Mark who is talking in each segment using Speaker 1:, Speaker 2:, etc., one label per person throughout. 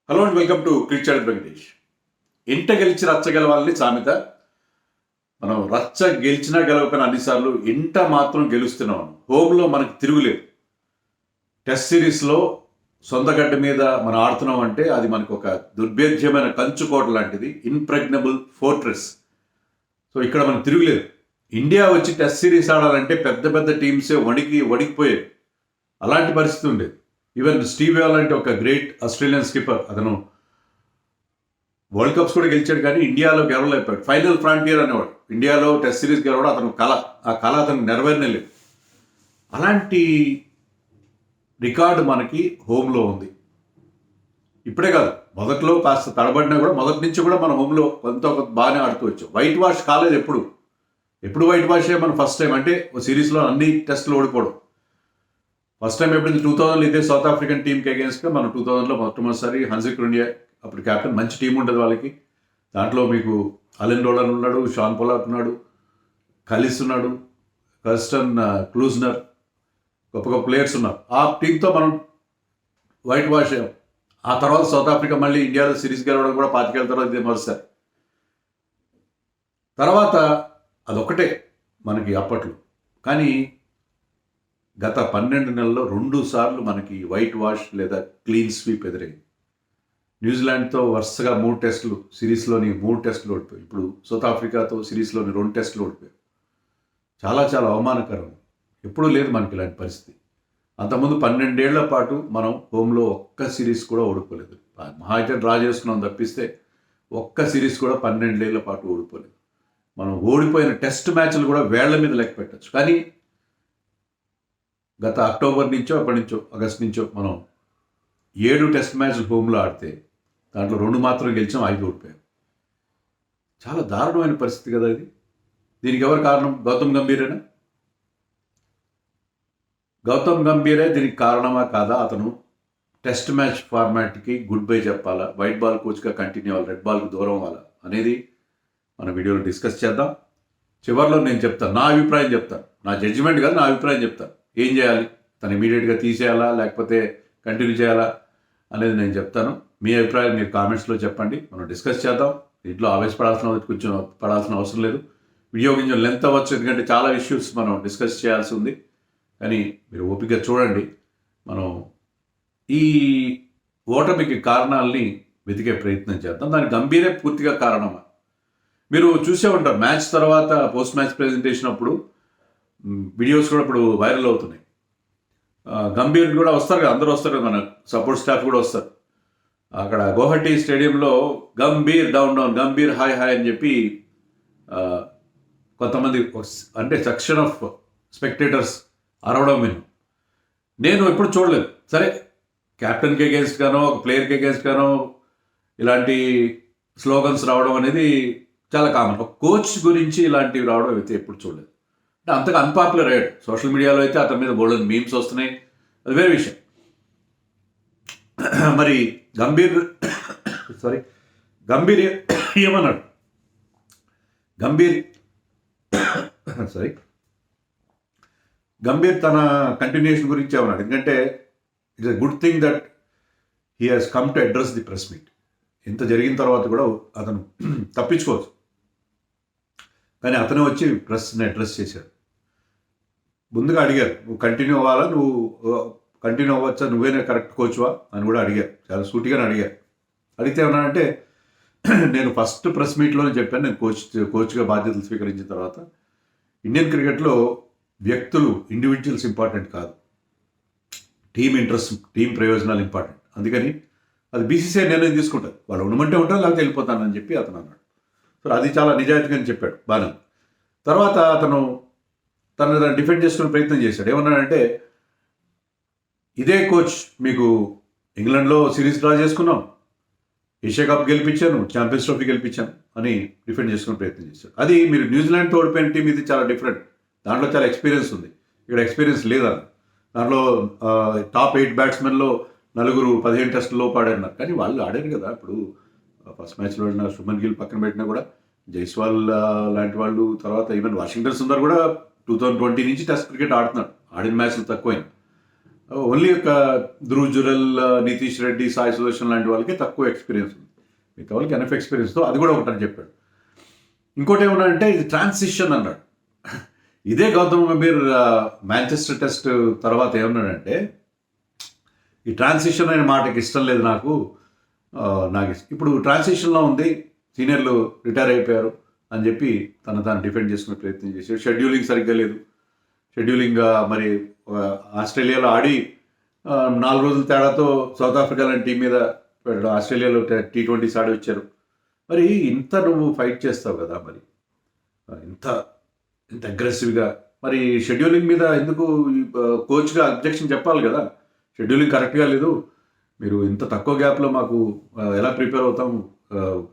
Speaker 1: Hello and welcome to cricket Venkatesh. ఇంట గెలిచి రచ్చ గెలవాలని సామెత. మనం రచ్చ గెలిచినా గెలవకపోయినా అన్నిసార్లు ఇంట మాత్రం గెలుస్తున్నాం. హోమ్లో మనకు తిరుగులేదు. టెస్ట్ సిరీస్లో సొంతగడ్డ మీద మనం ఆడుతున్నాం అంటే అది మనకు ఒక దుర్భేద్యమైన కంచుకోట లాంటిది, ఇన్ప్రెగ్నబుల్ ఫోర్ట్రెస్. సో ఇక్కడ మనకు తిరుగులేదు. ఇండియా వచ్చి టెస్ట్ సిరీస్ ఆడాలంటే పెద్ద పెద్ద టీమ్సే వణికిపోయాయి. అలాంటి పరిస్థితి ఉండేది. ఈవెన్ స్టీవ్ వాల్ అంటే ఒక గ్రేట్ ఆస్ట్రేలియన్ స్కిప్పర్, అతను వరల్డ్ కప్స్ కూడా గెలిచాడు కానీ ఇండియాలో గెలవలేకపోయాడు. ఫైనల్ ఫ్రాంటియర్ అనేవాడు. ఇండియాలో టెస్ట్ సిరీస్ గెలవడం అతను కళ. ఆ కళ అతను నెరవేరలేదు. అలాంటి రికార్డు మనకి హోమ్లో ఉంది. ఇప్పుడే కాదు, మొదట్లో కాస్త తడబడినా కూడా మొదటి నుంచి కూడా మన హోమ్లో కొంత బాగానే ఆడుతూ వచ్చాం. వైట్ వాష్ కాలేదు. ఎప్పుడు వైట్ వాష్ మనం ఫస్ట్ టైం అంటే ఓ సిరీస్లో అన్ని టెస్టులు ఓడిపోవడం. ఫస్ట్ టైం ఎప్పుడు 2000 ఇదే సౌత్ ఆఫ్రికన్ టీంకి అగేన్స్ట్గా మనం 2000లో మొట్టమొదటిసారి హన్సీ క్రూనియా అప్పుడు క్యాప్టెన్. మంచి టీం ఉంటుంది వాళ్ళకి. దాంట్లో మీకు అలెన్ రోలన్ ఉన్నాడు, షాన్ పొలాక్ ఉన్నాడు, కలిస్ ఉన్నాడు, కర్స్టన్ క్లూజ్నర్, గొప్ప గొప్ప ప్లేయర్స్ ఉన్నారు. ఆ టీంతో మనం వైట్ వాష్ అయ్యాం. ఆ తర్వాత సౌత్ ఆఫ్రికా మళ్ళీ ఇండియాలో సిరీస్ గెలవడం కూడా 25 ఏళ్ళ తర్వాత ఇదే మొదటిసారి. తర్వాత అదొక్కటే మనకి అప్పట్లో. కానీ గత 12 నెలల్లో 2 సార్లు మనకి వైట్ వాష్ లేదా క్లీన్ స్వీప్ ఎదురైంది. న్యూజిలాండ్తో వరుసగా 3 టెస్టులు, సిరీస్లోని 3 టెస్టులు ఓడిపోయాయి. ఇప్పుడు సౌత్ ఆఫ్రికాతో సిరీస్లోని 2 టెస్టులు ఓడిపోయాయి. చాలా చాలా అవమానకరం. ఎప్పుడూ లేదు మనకి ఇలాంటి పరిస్థితి. అంతకుముందు 12 ఏళ్ల పాటు మనం హోమ్లో ఒక్క సిరీస్ కూడా ఓడిపోలేదు. మహా అయితే డ్రా చేసుకున్నాం తప్పిస్తే ఒక్క సిరీస్ కూడా 12 ఏళ్ల పాటు ఓడిపోలేదు. మనం ఓడిపోయిన టెస్ట్ మ్యాచ్లు కూడా వేళ్ల మీద లెక్క పెట్టచ్చు. కానీ గత అక్టోబర్ నుంచో ఆగస్ట్ నుంచో మనం 7 టెస్ట్ మ్యాచ్లు హోమ్లో ఆడితే దాంట్లో 2 మాత్రం గెలిచాం, 5 ఓడిపోయాం. చాలా దారుణమైన పరిస్థితి కదా ఇది. దీనికి ఎవరు కారణం? గౌతమ్ గంభీరేనా? గౌతమ్ గంభీరే దీనికి కారణమా కాదా? అతను టెస్ట్ మ్యాచ్ ఫార్మాట్కి గుడ్ బై చెప్పాలా, వైట్ బాల్ కోచ్గా కంటిన్యూ అవ్వాలి, రెడ్ బాల్కి దూరం అవ్వాలా అనేది మన వీడియోలో డిస్కస్ చేద్దాం. చివరిలో నేను చెప్తాను, నా అభిప్రాయం చెప్తాను. నా జడ్జిమెంట్ కాదు, నా అభిప్రాయం చెప్తాను. ఏం చేయాలి, తను ఇమీడియట్గా తీసేయాలా లేకపోతే కంటిన్యూ చేయాలా అనేది నేను చెప్తాను. మీ అభిప్రాయం మీరు కామెంట్స్లో చెప్పండి, మనం డిస్కస్ చేద్దాం. దీంట్లో పడాల్సిన అవసరం లేదు. వీడియో కొంచెం లెంత్ అవ్వచ్చు, ఎందుకంటే చాలా ఇష్యూస్ మనం డిస్కస్ చేయాల్సి ఉంది. కానీ మీరు ఓపికగా చూడండి. మనం ఈ ఓటమికి కారణాలని వెతికే ప్రయత్నం చేద్దాం. దానికి గంభీరే పూర్తిగా కారణమా? మీరు చూసే ఉంటారు మ్యాచ్ తర్వాత పోస్ట్ మ్యాచ్ ప్రెజెంటేషన్ అప్పుడు వీడియోస్ కూడా ఇప్పుడు వైరల్ అవుతున్నాయి. గంభీర్ కూడా వస్తారు కదా, అందరూ వస్తారు కదా, మన సపోర్ట్ స్టాఫ్ కూడా వస్తారు. అక్కడ గౌహటి స్టేడియంలో గంభీర్ డౌన్ గంభీర్ హాయ్ అని చెప్పి కొంతమంది అంటే సెక్షన్ ఆఫ్ స్పెక్టేటర్స్ అరవడం నేను ఎప్పుడు చూడలేదు. సరే, క్యాప్టెన్కి అగేన్స్ట్ గానో ఒక ప్లేయర్కి అగేన్స్ట్ గానో ఇలాంటి స్లోగన్స్ రావడం అనేది చాలా కామన్. ఒక కోచ్ గురించి ఇలాంటివి రావడం అయితే ఎప్పుడు చూడలేదు. అంటే అంతగా అన్పాపులర్ అయ్యాడు. సోషల్ మీడియాలో అయితే అతని మీద బోల్డెన్ మీమ్స్ వస్తున్నాయి, అది వేరే విషయం. మరి గంభీర్ ఏమన్నాడు? గంభీర్ తన కంటిన్యూషన్ గురించి ఏమన్నాడు? ఎందుకంటే it's a good thing that he has come to address the press meet. ఇంత జరిగిన తర్వాత కూడా అతను తప్పించుకోవచ్చు, కానీ అతనే వచ్చి ప్రెస్ని అడ్రస్ చేశాడు. ముందుగా అడిగారు, నువ్వు కంటిన్యూ అవ్వాలా, నువ్వు కంటిన్యూ అవ్వచ్చా, నువ్వేనా కరెక్ట్ కోచ్వా అని కూడా అడిగారు. చాలా సూటిగానే అడిగారు. అడిగితే ఏమన్నానంటే, నేను ఫస్ట్ ప్రెస్ మీట్లోనే చెప్పాను, నేను కోచ్గా బాధ్యతలు స్వీకరించిన తర్వాత ఇండియన్ క్రికెట్లో వ్యక్తులు, ఇండివిజువల్స్ ఇంపార్టెంట్ కాదు, టీమ్ ఇంట్రెస్ట్, టీం ప్రయోజనాలు ఇంపార్టెంట్. అందుకని అది బీసీసీఐ నిర్ణయం తీసుకుంటుంది. వాళ్ళు ఉండమంటే ఉంటారు, లేకపోతే వెళ్ళిపోతానని చెప్పి అతను అన్నాడు. సో అది చాలా నిజాయితీగా చెప్పాడు, బాగా. తర్వాత అతను తను డిఫెండ్ చేసుకునే ప్రయత్నం చేశాడు. ఏమన్నాడంటే, ఇదే కోచ్ మీకు ఇంగ్లాండ్లో సిరీస్ డ్రా చేసుకున్నాం, ఏషియా కప్ గెలిపించాను, ఛాంపియన్స్ ట్రోఫీ గెలిపించాను అని డిఫెండ్ చేసుకునే ప్రయత్నం చేశాడు. అది మీరు న్యూజిలాండ్తో ఓడిపోయిన టీం, ఇది చాలా డిఫరెంట్. దాంట్లో చాలా ఎక్స్పీరియన్స్ ఉంది, ఇక్కడ ఎక్స్పీరియన్స్ లేదా. దాంట్లో టాప్ 8 బ్యాట్స్మెన్లో 4 15 టెస్టుల్లో ఆడారు. కానీ వాళ్ళు ఆడారు కదా. ఇప్పుడు ఫస్ట్ మ్యాచ్లో ఆడిన శుభన్ గిల్ పక్కన పెట్టినా కూడా జైస్వాల్ లాంటి వాళ్ళు, తర్వాత ఈవెన్ వాషింగ్టన్ సుందర్ కూడా 2020 నుంచి టెస్ట్ క్రికెట్ ఆడుతున్నాడు. ఆడిన మ్యాచ్లు తక్కువైనా ఓన్లీ ఒక ధ్రువ్ జురెల్, నితీష్ రెడ్డి, సాయి సుదర్శన్ లాంటి వాళ్ళకి తక్కువ ఎక్స్పీరియన్స్ ఉంది. మిగతా వాళ్ళకి ఎనఫ్ ఎక్స్పీరియన్స్తో అది కూడా ఒకటని చెప్పాడు. ఇంకోటి ఏమన్నాడంటే ఇది ట్రాన్సిషన్ అన్నాడు. ఇదే గౌతమ్ గంభీర్ మాంచెస్టర్ టెస్ట్ తర్వాత ఏమన్నాడంటే ఈ ట్రాన్సిషన్ అనే మాటకి ఇష్టం లేదు నాకు ఇప్పుడు ట్రాన్సిషన్లో ఉంది, సీనియర్లు రిటైర్ అయిపోయారు అని చెప్పి తాను డిఫెండ్ చేసుకునే ప్రయత్నం చేశాడు. షెడ్యూలింగ్ సరిగ్గా లేదు. షెడ్యూలింగ్ మరి ఆస్ట్రేలియాలో ఆడి 4 రోజుల తేడాతో సౌత్ ఆఫ్రికా లాంటి టీం మీద ఆస్ట్రేలియాలో T20s ఆడి వచ్చారు. మరి ఇంత నువ్వు ఫైట్ చేస్తావు కదా, మరి ఇంత అగ్రెసివ్గా మరి షెడ్యూలింగ్ మీద ఎందుకు కోచ్గా అబ్జెక్షన్ చెప్పాలి కదా, షెడ్యూలింగ్ కరెక్ట్గా లేదు, మీరు ఇంత తక్కువ గ్యాప్లో మాకు ఎలా ప్రిపేర్ అవుతాం,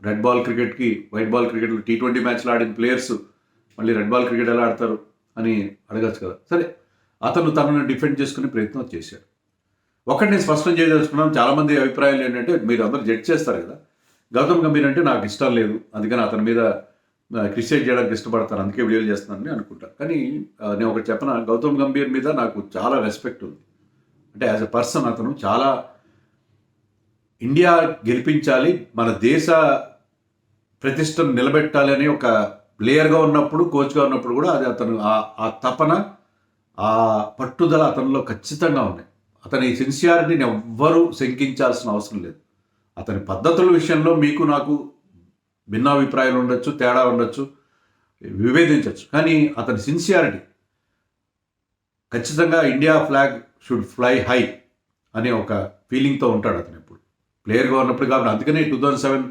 Speaker 1: రెడ్ బాల్ క్రికెట్కి వైట్ బాల్ క్రికెట్లో T20 మ్యాచ్లు ఆడిన ప్లేయర్స్ మళ్ళీ రెడ్ బాల్ క్రికెట్ ఎలా ఆడతారు అని అడగచ్చు కదా. సరే, అతను తనను డిఫెండ్ చేసుకునే ప్రయత్నం చేశాడు. ఒకటి నేను స్పష్టం చేయదలుచుకున్నాను, చాలామంది అభిప్రాయాలు ఏంటంటే మీరు అందరూ జడ్జ్ చేస్తారు కదా, గౌతమ్ గంభీర్ అంటే నాకు ఇష్టం లేదు, అందుకని అతని మీద క్రిటిసైజ్ చేయడానికి ఇష్టపడతాను, అందుకే వీడియోలు చేస్తున్నానని అనుకుంటాను. కానీ నేను ఒకటి చెప్పన, గౌతమ్ గంభీర్ మీద నాకు చాలా రెస్పెక్ట్ ఉంది. అంటే యాజ్ ఎ పర్సన్ అతను చాలా ఇండియా గెలిపించాలి, మన దేశ ప్రతిష్టను నిలబెట్టాలి అని ఒక ప్లేయర్గా ఉన్నప్పుడు, కోచ్గా ఉన్నప్పుడు కూడా అది అతను ఆ తపన, ఆ పట్టుదల అతనిలో ఖచ్చితంగా ఉన్నాయి. అతని సిన్సియారిటీని ఎవ్వరూ శంకించాల్సిన అవసరం లేదు. అతని పద్ధతుల విషయంలో మీకు నాకు భిన్నాభిప్రాయాలు ఉండొచ్చు, తేడా ఉండొచ్చు, విభేదించవచ్చు, కానీ అతని సిన్సియారిటీ ఖచ్చితంగా India flag should fly high అనే ఒక ఫీలింగ్తో ఉంటాడు అతను ఎప్పుడు ప్లేయర్గా ఉన్నప్పుడు. కాబట్టి అందుకనే 2007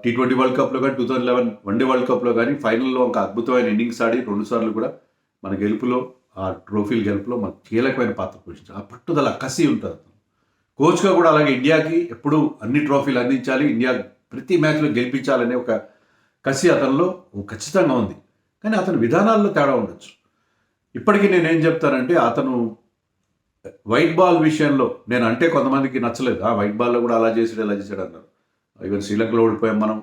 Speaker 1: T20 వరల్డ్ కప్లో కానీ 2011 వన్డే వరల్డ్ కప్లో కానీ ఫైనల్లో ఒక అద్భుతమైన ఇన్నింగ్స్ ఆడి 2 సార్లు కూడా మన గెలుపులో, ఆ ట్రోఫీల గెలుపులో మనకు కీలకమైన పాత్ర పోషించాడు. ఆ పట్టుదల, కసి ఉంటుంది అతను. కోచ్గా కూడా అలాగే ఇండియాకి ఎప్పుడూ అన్ని ట్రోఫీలు అందించాలి, ఇండియా ప్రతి మ్యాచ్లో గెలిపించాలనే ఒక కసి అతనిలో ఖచ్చితంగా ఉంది. కానీ అతని విధానాల్లో తేడా ఉండొచ్చు. ఇప్పటికీ నేనేం చెప్తానంటే అతను వైట్ బాల్ విషయంలో నేను అంటే కొంతమందికి నచ్చలేదు, వైట్ బాల్లో కూడా అలా చేసాడు ఇలా చేశాడు అన్నారు. ఈవెన్ శ్రీలంకలో ఓడిపోయాం మనం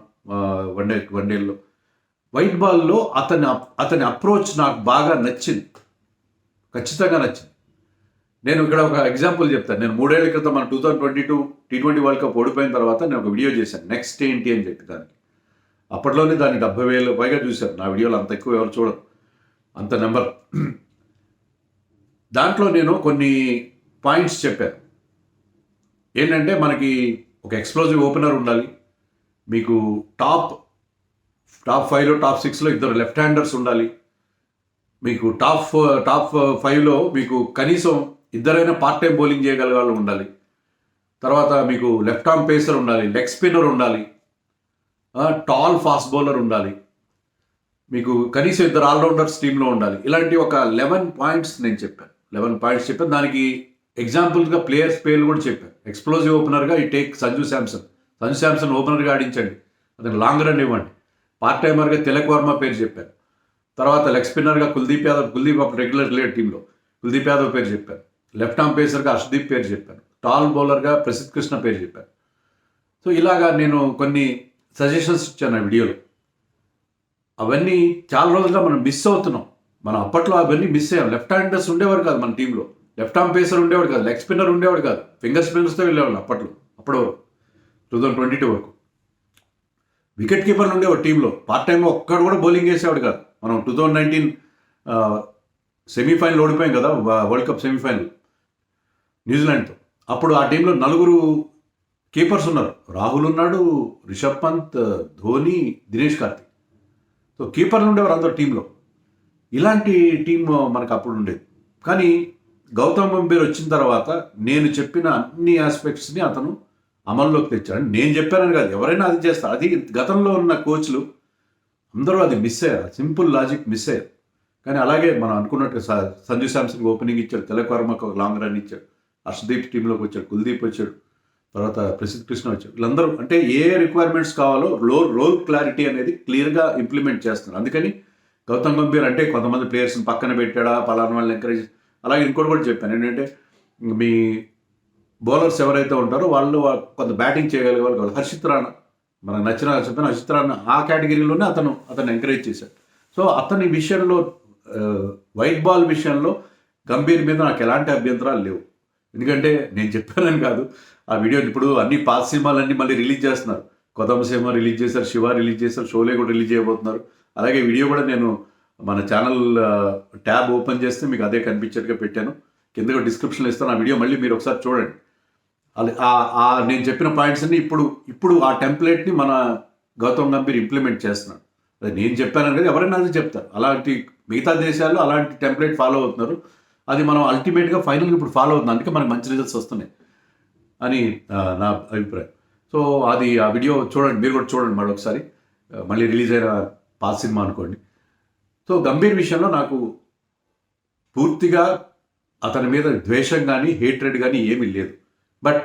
Speaker 1: వన్డేల్లో. వైట్ బాల్లో అతని అప్రోచ్ నాకు బాగా నచ్చింది, ఖచ్చితంగా నచ్చింది. నేను ఇక్కడ ఒక ఎగ్జాంపుల్ చెప్తాను. నేను 3 ఏళ్ల క్రితం మన 2022 T20 వరల్డ్ కప్ ఓడిపోయిన తర్వాత నేను ఒక వీడియో చేశాను, నెక్స్ట్ ఏంటి అని చెప్పి. దానికి అప్పట్లోనే దాన్ని 70,000 పైగా చూశారు. నా వీడియోలు అంత ఎక్కువ ఎవరు చూడరు, అంత నెంబర్. దాంట్లో నేను కొన్ని పాయింట్స్ చెప్పాను. ఏంటంటే మనకి ఒక ఎక్స్ప్లోజివ్ ఓపెనర్ ఉండాలి, మీకు టాప్ 5లో టాప్ 6లో 2 లెఫ్ట్ హ్యాండర్స్ ఉండాలి, మీకు టాప్ 5లో మీకు కనీసం 2 పార్ట్ టైం బౌలింగ్ చేయగలిగే వాళ్ళు ఉండాలి. తర్వాత మీకు లెఫ్ట్ ఆర్మ్ పేసర్ ఉండాలి, లెగ్ స్పిన్నర్ ఉండాలి, టాల్ ఫాస్ట్ బౌలర్ ఉండాలి, మీకు కనీసం 2 ఆల్రౌండర్స్ టీంలో ఉండాలి. ఇలాంటి ఒక 11 పాయింట్స్ నేను చెప్పాను. 11 పాయింట్స్ చెప్పాను. దానికి ఎగ్జాంపుల్గా ప్లేయర్స్ పేర్లు కూడా చెప్పాను. ఎక్స్ప్లోజివ్ ఓపెనర్గా ఈ టేక్ సంజు శాంసన్ ఓపెనర్గా ఆడించండి, అతను లాంగ్ రన్ ఇవ్వండి. పార్ట్ టైమర్గా తిలక్ వర్మ పేరు చెప్పాను. తర్వాత లెగ్ స్పిన్నర్గా కుల్దీప్ యాదవ్ రెగ్యులర్ లేడు టీంలో, కుల్దీప్ యాదవ్ పేరు చెప్పాను. లెఫ్ట్ ఆర్మ్ పేసర్గా హర్షదీప్ పేరు చెప్పాను. టాల్ బౌలర్గా ప్రసిద్ధ్ కృష్ణ పేరు చెప్పాను. సో ఇలాగా నేను కొన్ని సజెషన్స్ ఇచ్చాను ఆ వీడియోలో. అవన్నీ చాలా రోజులుగా మనం మిస్ అవుతున్నాం. మనం అప్పట్లో అవన్నీ మిస్ అయ్యాం. లెఫ్ట్ హ్యాండర్స్ ఉండేవారు కాదు మన టీంలో, లెఫ్ట్ ఆర్మ్ పేసర్ ఉండేవాడు కాదు, లెగ్ స్పిన్నర్ ఉండేవాడు కాదు, ఫింగర్ స్పిన్నర్స్తో వెళ్ళేవాళ్ళు అప్పటి 2022 వరకు. వికెట్ కీపర్లు ఉండేవాడు టీంలో, పార్ట్ టైంలో ఒక్కడు కూడా బౌలింగ్ వేసేవాడు కాదు. మనం 2019 సెమీఫైనల్ ఓడిపోయాం కదా, వరల్డ్ కప్ సెమీఫైనల్ న్యూజిలాండ్తో. అప్పుడు ఆ టీంలో 4 కీపర్స్ ఉన్నారు. రాహుల్ ఉన్నాడు, రిషబ్ పంత్, ధోని, దినేష్ కార్తిక్. సో కీపర్లు ఉండేవారు అందరు టీంలో. ఇలాంటి టీం మనకు అప్పుడు ఉండేది. కానీ గౌతమ్ గంభీర్ వచ్చిన తర్వాత నేను చెప్పిన అన్ని ఆస్పెక్ట్స్ని అతను అమల్లోకి తెచ్చాడు. నేను చెప్పానని కాదు, ఎవరైనా అది చేస్తారు. అది గతంలో ఉన్న కోచ్లు అందరూ అది మిస్ అయ్యారు, సింపుల్ లాజిక్ మిస్ అయ్యారు. కానీ అలాగే మనం అనుకున్నట్టు సంజు శాంసన్కి ఓపెనింగ్ ఇచ్చాడు, తిలక్ వర్మకు ఒక లాంగ్ రన్ ఇచ్చాడు, హర్షదీప్ టీంలోకి వచ్చాడు, కుల్దీప్ వచ్చాడు, తర్వాత ప్రసిద్ధ్ కృష్ణ వచ్చాడు. వీళ్ళందరూ అంటే ఏ రిక్వైర్మెంట్స్ కావాలో రోల్ క్లారిటీ అనేది క్లియర్గా ఇంప్లిమెంట్ చేస్తున్నారు. అందుకని గౌతమ్ గంభీర్ అంటే కొంతమంది ప్లేయర్స్ని పక్కన పెట్టాడా, పలానా వాళ్ళని ఎంకరేజ్. అలాగే ఇంకోటి కూడా చెప్పాను ఏంటంటే, మీ బౌలర్స్ ఎవరైతే ఉంటారో వాళ్ళు కొంత బ్యాటింగ్ చేయగలిగే వాళ్ళు కాదు. హర్షిత్ రాణా మనకు నచ్చిన హర్షిత్ రాణా ఆ కేటగిరీలోనే అతను ఎంకరేజ్ చేశాడు. సో అతని విషయంలో వైట్ బాల్ విషయంలో గంభీర్ మీద నాకు ఎలాంటి అభ్యంతరాలు లేవు. ఎందుకంటే నేను చెప్పానని కాదు, ఆ వీడియో ఇప్పుడు అన్ని పాత సినిమాలన్నీ మళ్ళీ రిలీజ్ చేస్తున్నారు. కొత్త సినిమా రిలీజ్ చేశారు, శివ రిలీజ్ చేశారు, షోలే కూడా రిలీజ్ చేయబోతున్నారు. అలాగే వీడియో కూడా నేను మన ఛానల్ ట్యాబ్ ఓపెన్ చేస్తే మీకు అదే కనిపించేట్టుగా పెట్టాను. కిందగా డిస్క్రిప్షన్లో ఇస్తాను. ఆ వీడియో మళ్ళీ మీరు ఒకసారి చూడండి. నేను చెప్పిన పాయింట్స్ అన్ని ఇప్పుడు ఆ టెంప్లెట్ని మన గౌతమ్ గంభీర్ ఇంప్లిమెంట్ చేస్తున్నాడు. అది నేను చెప్పాను కదా, ఎవరైనా అది చెప్తారు. అలాంటి మిగతా దేశాల్లో అలాంటి టెంప్లెట్ ఫాలో అవుతున్నారు. అది మనం అల్టిమేట్గా ఫైనల్గా ఇప్పుడు ఫాలో అవుతుంది. అందుకే మనకి మంచి రిజల్ట్స్ వస్తున్నాయి అని నా అభిప్రాయం. సో అది ఆ వీడియో చూడండి, మీరు కూడా చూడండి మరొకసారి. మళ్ళీ రిలీజ్ అయిన పాత సినిమా అనుకోండి. సో గంభీర్ విషయంలో నాకు పూర్తిగా అతని మీద ద్వేషం కానీ హేట్రెడ్ కానీ ఏమీ లేదు. బట్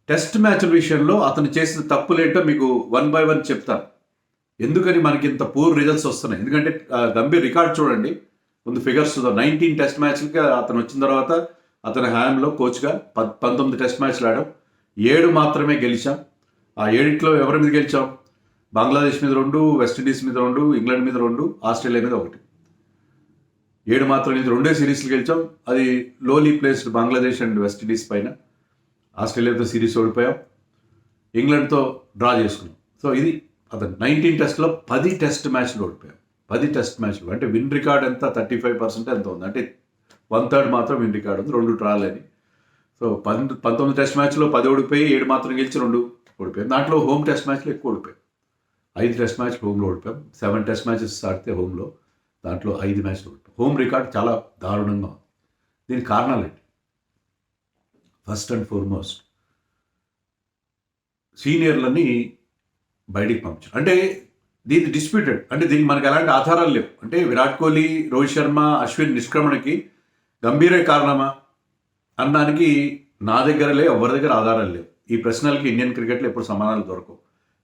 Speaker 1: టెస్ట్ మ్యాచ్ల విషయంలో అతను చేసిన తప్పులేంటో మీకు 1 by 1 చెప్తాను. ఎందుకని మనకి ఇంత పూర్ రిజల్ట్స్ వస్తున్నాయి. ఎందుకంటే గంభీర్ రికార్డ్ చూడండి, ముందు ఫిగర్స్ 19 టెస్ట్ మ్యాచ్లకి అతను వచ్చిన తర్వాత అతని హ్యాండ్లో కోచ్గా 19 టెస్ట్ మ్యాచ్లు ఆడాం, 7 మాత్రమే గెలిచాం. ఆ 7లో ఎవరి మీద గెలిచాం? బంగ్లాదేశ్ మీద 2, వెస్టిండీస్ మీద 2, ఇంగ్లాండ్ మీద 2, ఆస్ట్రేలియా మీద 1. 7 మాత్రం ఇది 2 సిరీస్లు గెలిచాం. అది lowly placed Bangladesh and West Indies పైన. ఆస్ట్రేలియాతో సిరీస్ ఓడిపోయాం, ఇంగ్లాండ్తో డ్రా చేసుకున్నాం. సో ఇది అతను 19 టెస్ట్లో 10 టెస్ట్ మ్యాచ్లు ఓడిపోయాం. 10 టెస్ట్ మ్యాచ్లు అంటే విన్ రికార్డ్ ఎంత 35% ఎంత ఉంది, అంటే 1/3 మాత్రం విన్ రికార్డ్ ఉంది, 2 డ్రాలని. సో 19 టెస్ట్ మ్యాచ్లో 10 ఓడిపోయి 7 మాత్రం గెలిచి 2 ఓడిపోయాం. దాంట్లో హోమ్ టెస్ట్ మ్యాచ్లు ఎక్కువ ఓడిపోయాం. 5 టెస్ట్ మ్యాచ్లు హోమ్లో ఓడిపోయాం. 7 టెస్ట్ మ్యాచెస్ ఆడితే హోమ్లో, దాంట్లో 5 మ్యాచ్లు ఓడిపోయాం. హోమ్ రికార్డ్ చాలా దారుణంగా ఉంది. దీనికి కారణాలు ఏంటి? ఫస్ట్ అండ్ ఫార్మోస్ట్ సీనియర్లని బయటికి పంపించారు. అంటే దీన్ని డిస్ప్యూటెడ్, అంటే దీనికి మనకు ఎలాంటి ఆధారాలు లేవు. అంటే విరాట్ కోహ్లీ, రోహిత్ శర్మ, అశ్విన్ నిష్క్రమణకి గంభీరే కారణమా అనడానికి నా దగ్గర లేవు, ఎవరి దగ్గర ఆధారాలు లేవు. ఈ ప్రశ్నలకి ఇండియన్ క్రికెట్లో ఎప్పుడు సమాధానాలు దొరకవు.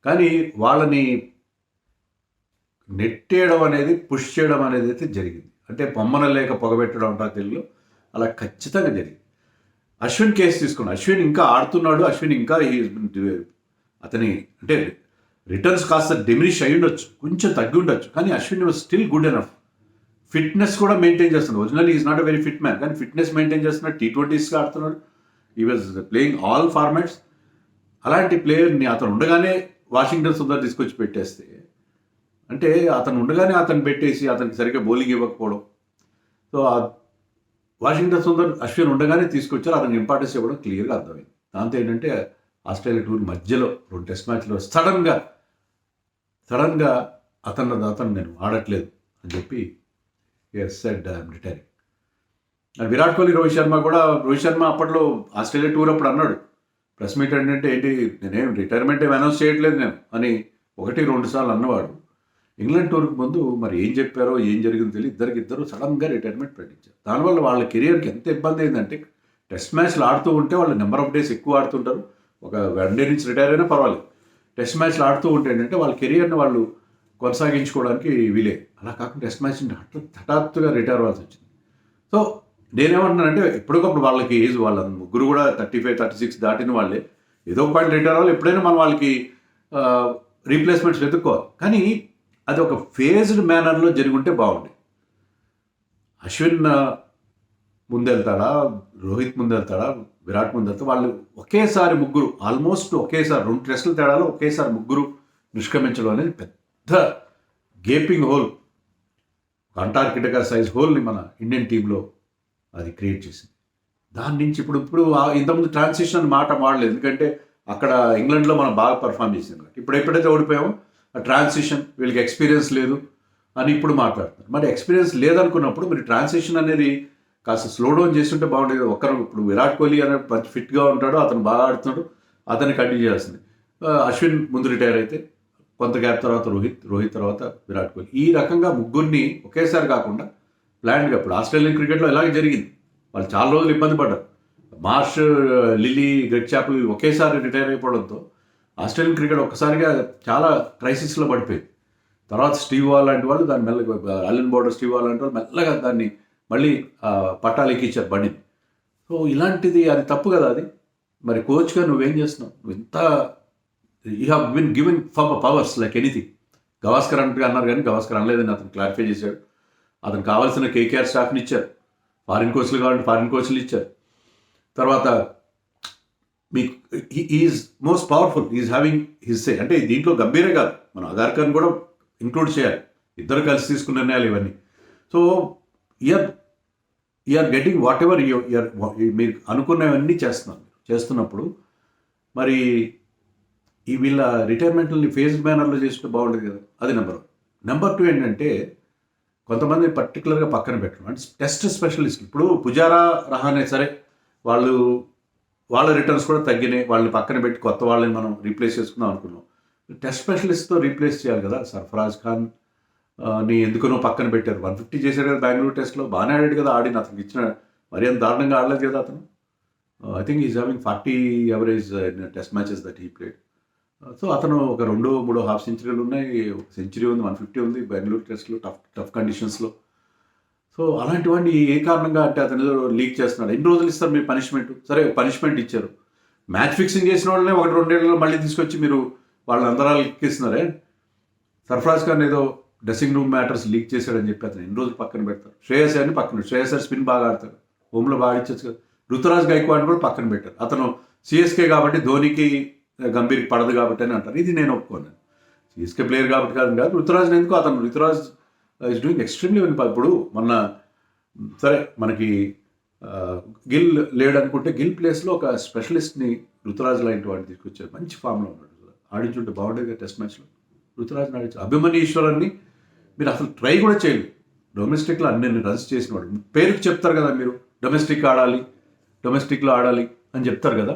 Speaker 1: కానీ వాళ్ళని నెట్టేయడం అనేది, పుష్ చేయడం అనేది అయితే జరిగింది. అంటే పొమ్మన లేక పొగబెట్టడం అంటారు తెలుగులో, అలా ఖచ్చితంగా జరిగింది. అశ్విన్ కేసు తీసుకున్నాడు. అశ్విన్ ఇంకా ఆడుతున్నాడు. అశ్విన్ ఇంకా అతని అంటే రిటర్న్స్ కాస్త డిమినిష్ అయ్యి ఉండొచ్చు, కొంచెం తగ్గి ఉండొచ్చు, కానీ Ashwin was still good enough. Fitness కూడా మెయింటైన్ చేస్తున్నాడు. Original is not a very fit man, కానీ ఫిట్నెస్ మెయింటైన్ చేస్తున్నాడు. T20sగా ఆడుతున్నాడు. ఈ వాజ్ ప్లేయింగ్ ఆల్ ఫార్మాట్స్. అలాంటి ప్లేయర్ని అతను ఉండగానే వాషింగ్టన్ సుందర్ తీసుకొచ్చి పెట్టేస్తే, అంటే అతను ఉండగానే అతను పెట్టేసి అతనికి సరిగ్గా బౌలింగ్ ఇవ్వకపోవడం. సో వాషింగ్టన్ సుందర్ అశ్విన్ ఉండగానే తీసుకొచ్చారు, అతనికి ఇంపార్టెన్స్ ఇవ్వడం క్లియర్గా అర్థమైంది. దాంతో ఏంటంటే ఆస్ట్రేలియా టూర్ మధ్యలో 2 టెస్ట్ మ్యాచ్లో సడన్గా అతను నేను ఆడట్లేదు అని చెప్పి said I'm retiring. And Virat Kohli, Rohit Sharma అప్పట్లో ఆస్ట్రేలియా టూర్ అప్పుడు అన్నాడు ప్రెస్ మీట్ ఏంటంటే, నేనేం రిటైర్మెంట్ ఏమి అనౌన్స్ చేయట్లేదు నేను అని 1-2 సార్లు అన్నవాడు. ఇంగ్లాండ్ టూర్కి ముందు మరి ఏం చెప్పారో ఏం జరిగిందో తెలియదు, ఇద్దరు సడన్గా రిటైర్మెంట్ ప్రకటించారు. దానివల్ల వాళ్ళ కెరియర్కి ఎంత ఇబ్బంది అయిందంటే, టెస్ట్ మ్యాచ్లు ఆడుతూ ఉంటే వాళ్ళు నెంబర్ ఆఫ్ డేస్ ఎక్కువ ఆడుతుంటారు. ఒక 1 డే నుంచి రిటైర్ అయినా పర్వాలేదు. టెస్ట్ మ్యాచ్లు ఆడుతూ ఉంటే ఏంటంటే వాళ్ళ కెరియర్ని వాళ్ళు కొనసాగించుకోవడానికి వీలే. అలా కాకుండా టెస్ట్ మ్యాచ్ హఠాత్తుగా రిటైర్ అవ్వాల్సి వచ్చింది. సో నేనేమంటున్నానంటే, ఎప్పటికప్పుడు వాళ్ళకి ఏజ్, వాళ్ళ ముగ్గురు కూడా 35-36 దాటిన వాళ్ళే. ఏదో ఒక పాయింట్ రిటైర్ అవ్వాలి. ఎప్పుడైనా మనం వాళ్ళకి రీప్లేస్మెంట్స్ వెతుక్కోవాలి. కానీ అది ఒక ఫేజ్డ్ మేనర్లో జరుగుంటే బాగుంది. అశ్విన్ ముందెళ్తాడా, రోహిత్ ముందెళ్తాడా, విరాట్ ముందెళ్తా, వాళ్ళు ఒకేసారి ముగ్గురు ఆల్మోస్ట్ ఒకేసారి 2 టెస్టుల తేడాలో ఒకేసారి ముగ్గురు నిష్క్రమించడం అనేది పెద్ద గేపింగ్ హోల్, అంటార్కిటికా సైజ్ హోల్ని మన ఇండియన్ టీంలో అది క్రియేట్ చేసింది. దాని నుంచి ఇప్పుడు ఇంతకుముందు ట్రాన్సిషన్ మాట వాడలేదు, ఎందుకంటే అక్కడ ఇంగ్లాండ్లో మనం బాగా పర్ఫామ్ చేసింది. ఇప్పుడు ఎప్పుడైతే ఓడిపోయామో ఆ ట్రాన్సిషన్, వీళ్ళకి ఎక్స్పీరియన్స్ లేదు అని ఇప్పుడు మాట్లాడుతున్నారు. మరి ఎక్స్పీరియన్స్ లేదనుకున్నప్పుడు మీరు ట్రాన్సిషన్ అనేది కాస్త స్లో డౌన్ చేస్తుంటే బాగుండేది. ఇప్పుడు విరాట్ కోహ్లీ అనే మంచి ఫిట్గా ఉంటాడు, అతను బాగా ఆడుతున్నాడు, అతన్ని కంటిన్యూ చేస్తుంది. అశ్విన్ ముందు రిటైర్ అయితే కొంత గ్యాప్ తర్వాత రోహిత్ తర్వాత విరాట్ కోహ్లీ, ఈ రకంగా ముగ్గురిని ఒకేసారి కాకుండా ప్లాన్గా. ఇప్పుడు ఆస్ట్రేలియన్ క్రికెట్లో ఇలాగే జరిగింది. వాళ్ళు చాలా రోజులు ఇబ్బంది పడ్డారు. మార్ష్, లిల్లీ, గ్రెగ్ చాపెల్ ఒకేసారి రిటైర్ అయిపోవడంతో ఆస్ట్రేలియన్ క్రికెట్ ఒక్కసారిగా చాలా క్రైసిస్లో పడిపోయింది. తర్వాత స్టీవ్ వాల్ లాంటి వాళ్ళు దాన్ని మెల్లగా, అలెన్ బోర్డర్, స్టీవ్ వాల్ లాంటి వాళ్ళు మెల్లగా దాన్ని మళ్ళీ పట్టాలు ఎక్కించారు బండిని. సో ఇలాంటిది అది తప్పు కదా. అది మరి కోచ్గా నువ్వేం చేస్తున్నావు? నువ్వు ఇంత you have been given powers like anything. Gavaskar అన్నారు, కానీ గవాస్కర్ అనలేదని అతను క్లారిఫై చేశాడు. అతను కావాల్సిన KKR స్టాఫ్ని ఇచ్చారు, ఫారిన్ కోచ్లు కావాలంటే ఫారిన్ కోచ్లు ఇచ్చారు. తర్వాత మీకు is most powerful, is having his say. అంటే దీంట్లో గంభీరే కాదు, మనం అగార్కర్ని కూడా ఇంక్లూడ్ చేయాలి, ఇద్దరు కలిసి తీసుకున్న నిర్ణయాలు ఇవన్నీ. So you're getting whatever you're, మీరు అనుకున్నవన్నీ చేస్తున్నప్పుడు మరి ఈ వీళ్ళ రిటైర్మెంట్ని ఫేజ్ మేనర్లో చేసుకుంటే బాగుండేది కదా. అది నెంబర్ 1. నెంబర్ 2 ఏంటంటే కొంతమంది పర్టికులర్గా పక్కన పెట్టడం, అంటే టెస్ట్ స్పెషలిస్ట్. ఇప్పుడు పుజారా, రహానే సరే వాళ్ళ రిటర్న్స్ కూడా తగ్గినాయి, వాళ్ళని పక్కన పెట్టి కొత్త వాళ్ళని మనం రీప్లేస్ చేసుకుందాం అనుకున్నాం. టెస్ట్ స్పెషలిస్ట్తో రీప్లేస్ చేయాలి కదా. సర్ఫరాజ్ ఖాన్ ని ఎందుకునో పక్కన పెట్టారు. 150 చేశాడు కదా బెంగళూరు టెస్ట్లో, బాగానే ఆడాడు కదా. ఆడిన అతనికి ఇచ్చిన మరీ అంత దారుణంగా ఆడలేదు కదా అతను. I think is having 40 average in test matches that he played. So అతను ఒక 2-3 హాఫ్ సెంచరీలు ఉన్నాయి, ఒక సెంచరీ ఉంది, 150 ఉంది బెంగళూరు టెస్ట్లో టఫ్ కండిషన్స్లో. సో అలాంటివన్నీ ఏ కారణంగా అంటే అతను లీక్ చేస్తున్నాడు. ఎన్ని రోజులు ఇస్తారు మీరు పనిష్మెంట్? సరే పనిష్మెంట్ ఇచ్చారు, మ్యాచ్ ఫిక్సింగ్ చేసిన వాళ్ళనే 1-2 మళ్ళీ తీసుకొచ్చి మీరు వాళ్ళని అందరాలు ఎక్కిస్తున్నారే. సర్ఫరాజ్ ఖాన్ ఏదో డ్రెస్సింగ్ రూమ్ మ్యాటర్స్ లీక్ చేశాడని చెప్పి అతను ఎన్ని రోజులు పక్కన పెడతారు. శ్రేయస్ అని పక్కన, శ్రేయస్ స్పిన్ బాగా ఆడతాడు, హోమ్లో బాగా ఇచ్చచ్చు కదా. రుతురాజ్ గైక్వాడ్ కూడా పక్కన పెట్టారు. అతను సిఎస్కే కాబట్టి ధోనికి గంభీర్కి పడదు కాబట్టి అని అంటారు. ఇది నేను ఒప్పుకోను. సిఎస్కే ప్లేయర్ కాబట్టి కాదు. రుతురాజ్ ఎందుకు, Ruturaj is doing extremely well. ఇప్పుడు మొన్న సరే మనకి గిల్ లేడు అనుకుంటే గిల్ ప్లేస్లో ఒక స్పెషలిస్ట్ని రుతురాజ్ లాంటి వాడిని తీసుకొచ్చారు. మంచి ఫామ్లో ఉన్నాడు, ఆడించుంటే బాగుండేది టెస్ట్ మ్యాచ్లో. రుతురాజ్ని ఆడించారు. అభిమన్యు ఈశ్వరన్ని మీరు అసలు ట్రై కూడా చేయలేదు. డొమెస్టిక్లో అన్ని రన్స్ చేసినవాడు. పేరుకి చెప్తారు కదా మీరు, డొమెస్టిక్లో ఆడాలి అని చెప్తారు కదా.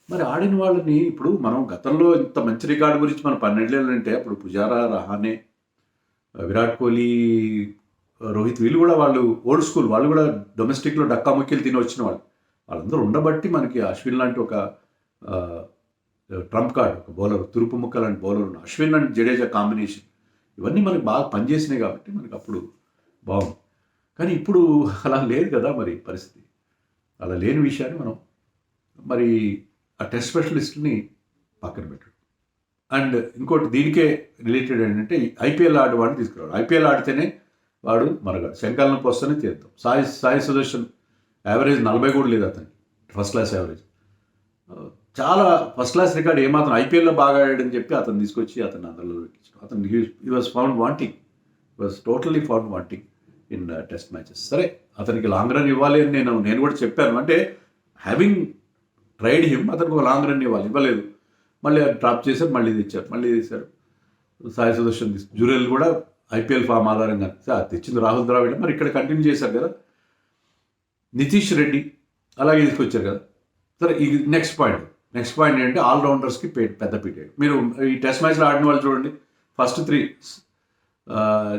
Speaker 1: మరి ఆడిన వాళ్ళని ఇప్పుడు మనం గతంలో ఇంత మంచి రికార్డు గురించి మనం 12 ఏళ్ళు అంటే అప్పుడు పుజారా, రహానే, విరాట్ కోహ్లీ, రోహిత్ వీళ్ళు కూడా వాళ్ళు ఓల్డ్ స్కూల్, వాళ్ళు కూడా డొమెస్టిక్లో డక్కాముక్కీలు తిని వచ్చిన వాళ్ళు. వాళ్ళందరూ ఉండబట్టి మనకి అశ్విన్ లాంటి ఒక ట్రంప్ కార్డ్, ఒక బౌలర్, తురుపు ముక్క లాంటి బౌలర్ ఉన్న అశ్విన్ అండ్ జడేజా కాంబినేషన్, ఇవన్నీ మనకి బాగా పనిచేసినాయి కాబట్టి మనకి అప్పుడు బాగుంది. కానీ ఇప్పుడు అలా లేదు కదా మరి పరిస్థితి. అలా లేని విషయాన్ని మనం మరి ఆ టెస్ట్ స్పెషలిస్ట్ని పక్కన పెట్టాడు. అండ్ ఇంకోటి దీనికే రిలేటెడ్ ఏంటంటే ఐపీఎల్ ఆడేవాడిని తీసుకురాడు. ఐపీఎల్ ఆడితేనే వాడు మనగాడు, శంకాల నొప్పి వస్తేనే తీద్దాం. సాయి సుదర్శన్ యావరేజ్ 40 కూడా లేదు అతనికి, ఫస్ట్ క్లాస్ యావరేజ్. చాలా ఫస్ట్ క్లాస్ రికార్డ్. ఏమాత్రం ఐపీఎల్లో బాగా ఆడాడని చెప్పి అతను తీసుకొచ్చి అతను అందరిలో ఎక్కించాడు. అతను he was found wanting, was totally found wanting in test matches. సరే అతనికి లాంగ్ రన్ ఇవ్వాలి అని నేను కూడా చెప్పాను. అంటే హ్యావింగ్ ట్రైడ్ హిమ్, అతనికి ఒక లాంగ్ రన్ ఇవ్వలేదు. మళ్ళీ డ్రాప్ చేశారు, మళ్ళీ తీశారు. సాయి సుదర్శన్ జురేల్ కూడా ఐపీఎల్ ఫామ్ ఆధారంగా తెచ్చింది రాహుల్ ద్రావిడ్, మరి ఇక్కడ కంటిన్యూ చేశారు కదా. నితీష్ రెడ్డి అలాగే తీసుకొచ్చారు కదా. సరే ఈ నెక్స్ట్ పాయింట్ ఏంటంటే ఆల్రౌండర్స్కి పెద్ద పీట. మీరు ఈ టెస్ట్ మ్యాచ్లో ఆడిన వాళ్ళు చూడండి, ఫస్ట్ 3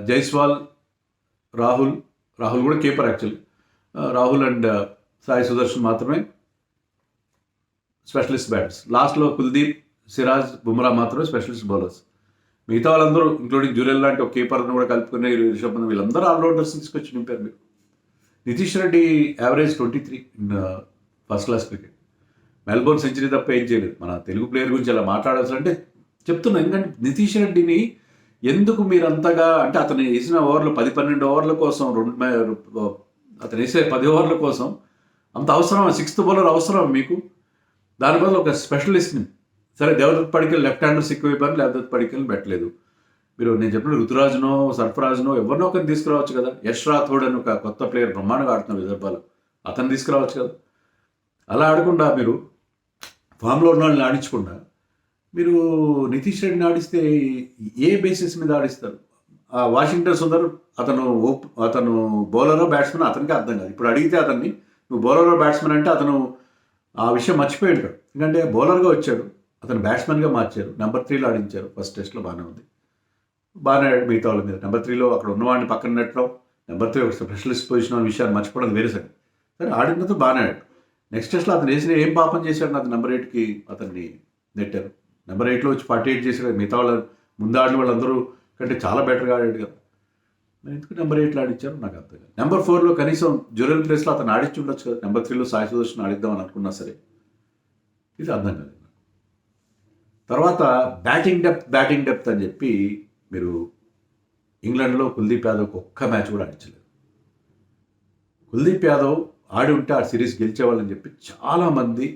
Speaker 1: జైస్వాల్, రాహుల్ కూడా keeper actually, Rahul and Sai Sudarshan మాత్రమే స్పెషలిస్ట్ బ్యాటర్స్. లాస్ట్లో కుల్దీప్, సిరాజ్, బుమ్రా మాత్రమే స్పెషలిస్ట్ బౌలర్స్. మిగతా వాళ్ళందరూ ఇంక్లూడింగ్ జురేల్ లాంటి ఒక కీపర్ని కూడా కలుపుకునే రిషబ్ పంత్, వీళ్ళందరూ ఆల్రౌండర్స్ తీసుకొచ్చి నింపారు మీరు. Nitish Reddy average 23 in first class cricket. Melbourne century తప్ప ఏం చేయలేదు. మన తెలుగు ప్లేయర్ గురించి అలా మాట్లాడాల్సి అంటే చెప్తున్నా. ఎందుకంటే నితీష్ రెడ్డిని ఎందుకు మీరు అంతగా, అంటే అతను వేసిన ఓవర్లు 10-12 ఓవర్ల కోసం, అతను వేసే 10 ఓవర్ల కోసం అంత అవసరం? 6th బౌలర్ అవసరం మీకు? దాని బదులు ఒక స్పెషలిస్ట్ని, సరే దేవదత్ పడికల్ లెఫ్ట్ హ్యాండర్ సిక్కు అయిపోయారు, దేవదత్ పడికల్ని పెట్టలేదు మీరు. నేను చెప్పిన రుతురాజ్నో సర్ఫరాజ్నో ఎవరినో ఒకరిని తీసుకురావచ్చు కదా. యష్ రాథోడ్ అని ఒక కొత్త ప్లేయర్ బ్రహ్మాండంగా ఆడుతున్న విదర్భాలు, అతను తీసుకురావచ్చు కదా. అలా ఆడకుండా మీరు ఫామ్లో ఉన్న వాళ్ళని ఆడించకుండా మీరు నితీష్ రెడ్డిని ఆడిస్తే ఏ బేసిస్ మీద ఆడిస్తారు? వాషింగ్టన్ సుందర్ అతను బౌలరో బ్యాట్స్మెన్ అతనికి అర్థం కాదు. ఇప్పుడు అడిగితే అతన్ని నువ్వు బౌలరో బ్యాట్స్మెన్ అంటే అతను ఆ విషయం మర్చిపోయి ఉంటాడు. ఎందుకంటే బౌలర్గా వచ్చాడు, అతను బ్యాట్స్మెన్గా మార్చారు, నెంబర్ 3లో ఆడించారు. ఫస్ట్ టెస్ట్లో బాగానే ఉంది, బాగానే ఆడాడు మిగతా వాళ్ళ మీద. నెంబర్ 3లో అక్కడ ఉన్నవాడిని పక్కన నెట్టడం, నెంబర్ 3 ఒక స్పెషలిస్ట్ పొజిషన్ అనే విషయాన్ని మర్చిపోవడం వేరే సరే. సరే ఆడినంత బాగానే ఆడాడు. నెక్స్ట్ టెస్ట్లో అతను వేసిన ఏం పాపం చేశాడు? అది నెంబర్ 8కి అతన్ని నెట్టారు. నెంబర్ 8లో వచ్చి 48 చేశాడు. మిగతా వాళ్ళ ముందు ఆడిన వాళ్ళందరూ కంటే చాలా బెటర్గా ఆడాడు కదా. ఎందుకు నెంబర్ 8లో ఆడించారు నాకు అర్థం కాదు. నెంబర్ 4లో కనీసం జురెల్ ప్లేస్లో అతను ఆడించి ఉండొచ్చు కదా. నెంబర్ 3లో సాయి సుదర్శన్ ఆడిద్దామని అనుకున్నా సరే, ఇది అర్థం కాదు. తర్వాత బ్యాటింగ్ డెప్త్ అని చెప్పి మీరు ఇంగ్లాండ్లో కుల్దీప్ యాదవ్కి ఒక్క మ్యాచ్ కూడా ఆడించలేదు. కుల్దీప్ యాదవ్ ఆడి ఉంటే ఆ సిరీస్ గెలిచేవాళ్ళని చెప్పి చాలామంది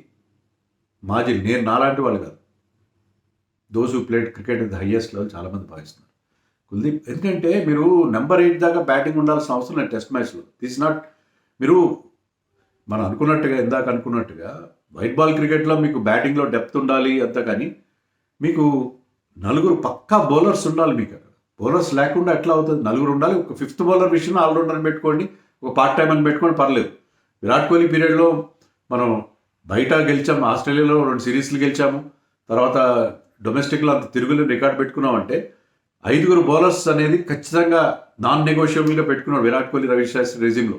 Speaker 1: మాజీలు, నేను నాలాంటి వాళ్ళు కాదు, those who played cricket in the highest level చాలామంది భావిస్తున్నారు. కుల్దీప్ ఎందుకంటే మీరు నెంబర్ 8 దాకా బ్యాటింగ్ ఉండాల్సిన అవసరం లేదు టెస్ట్ మ్యాచ్లో. దిస్ నాట్ మీరు మనం అనుకున్నట్టుగా ఇందాక అనుకున్నట్టుగా వైట్ బాల్ క్రికెట్లో మీకు బ్యాటింగ్లో డెప్త్ ఉండాలి అంతా, కానీ మీకు నలుగురు పక్కా బౌలర్స్ ఉండాలి. మీకు అక్కడ బౌలర్స్ లేకుండా ఎట్లా అవుతుంది? నలుగురు ఉండాలి. ఒక 5th బౌలర్ విషయంలో ఆల్రౌండర్ అని పెట్టుకోండి, ఒక పార్ట్ టైం అని పెట్టుకోండి, పర్లేదు. విరాట్ కోహ్లీ పీరియడ్లో మనం బయట గెలిచాము, ఆస్ట్రేలియాలో 2 సిరీస్లు గెలిచాము, తర్వాత డొమెస్టిక్లో అంత తిరుగులేని రికార్డ్ పెట్టుకున్నామంటే 5 బౌలర్స్ అనేది ఖచ్చితంగా నాన్ నెగోషియబుల్గా పెట్టుకున్నాడు విరాట్ కోహ్లీ, రవి శాస్త్రి రెజిమ్లో.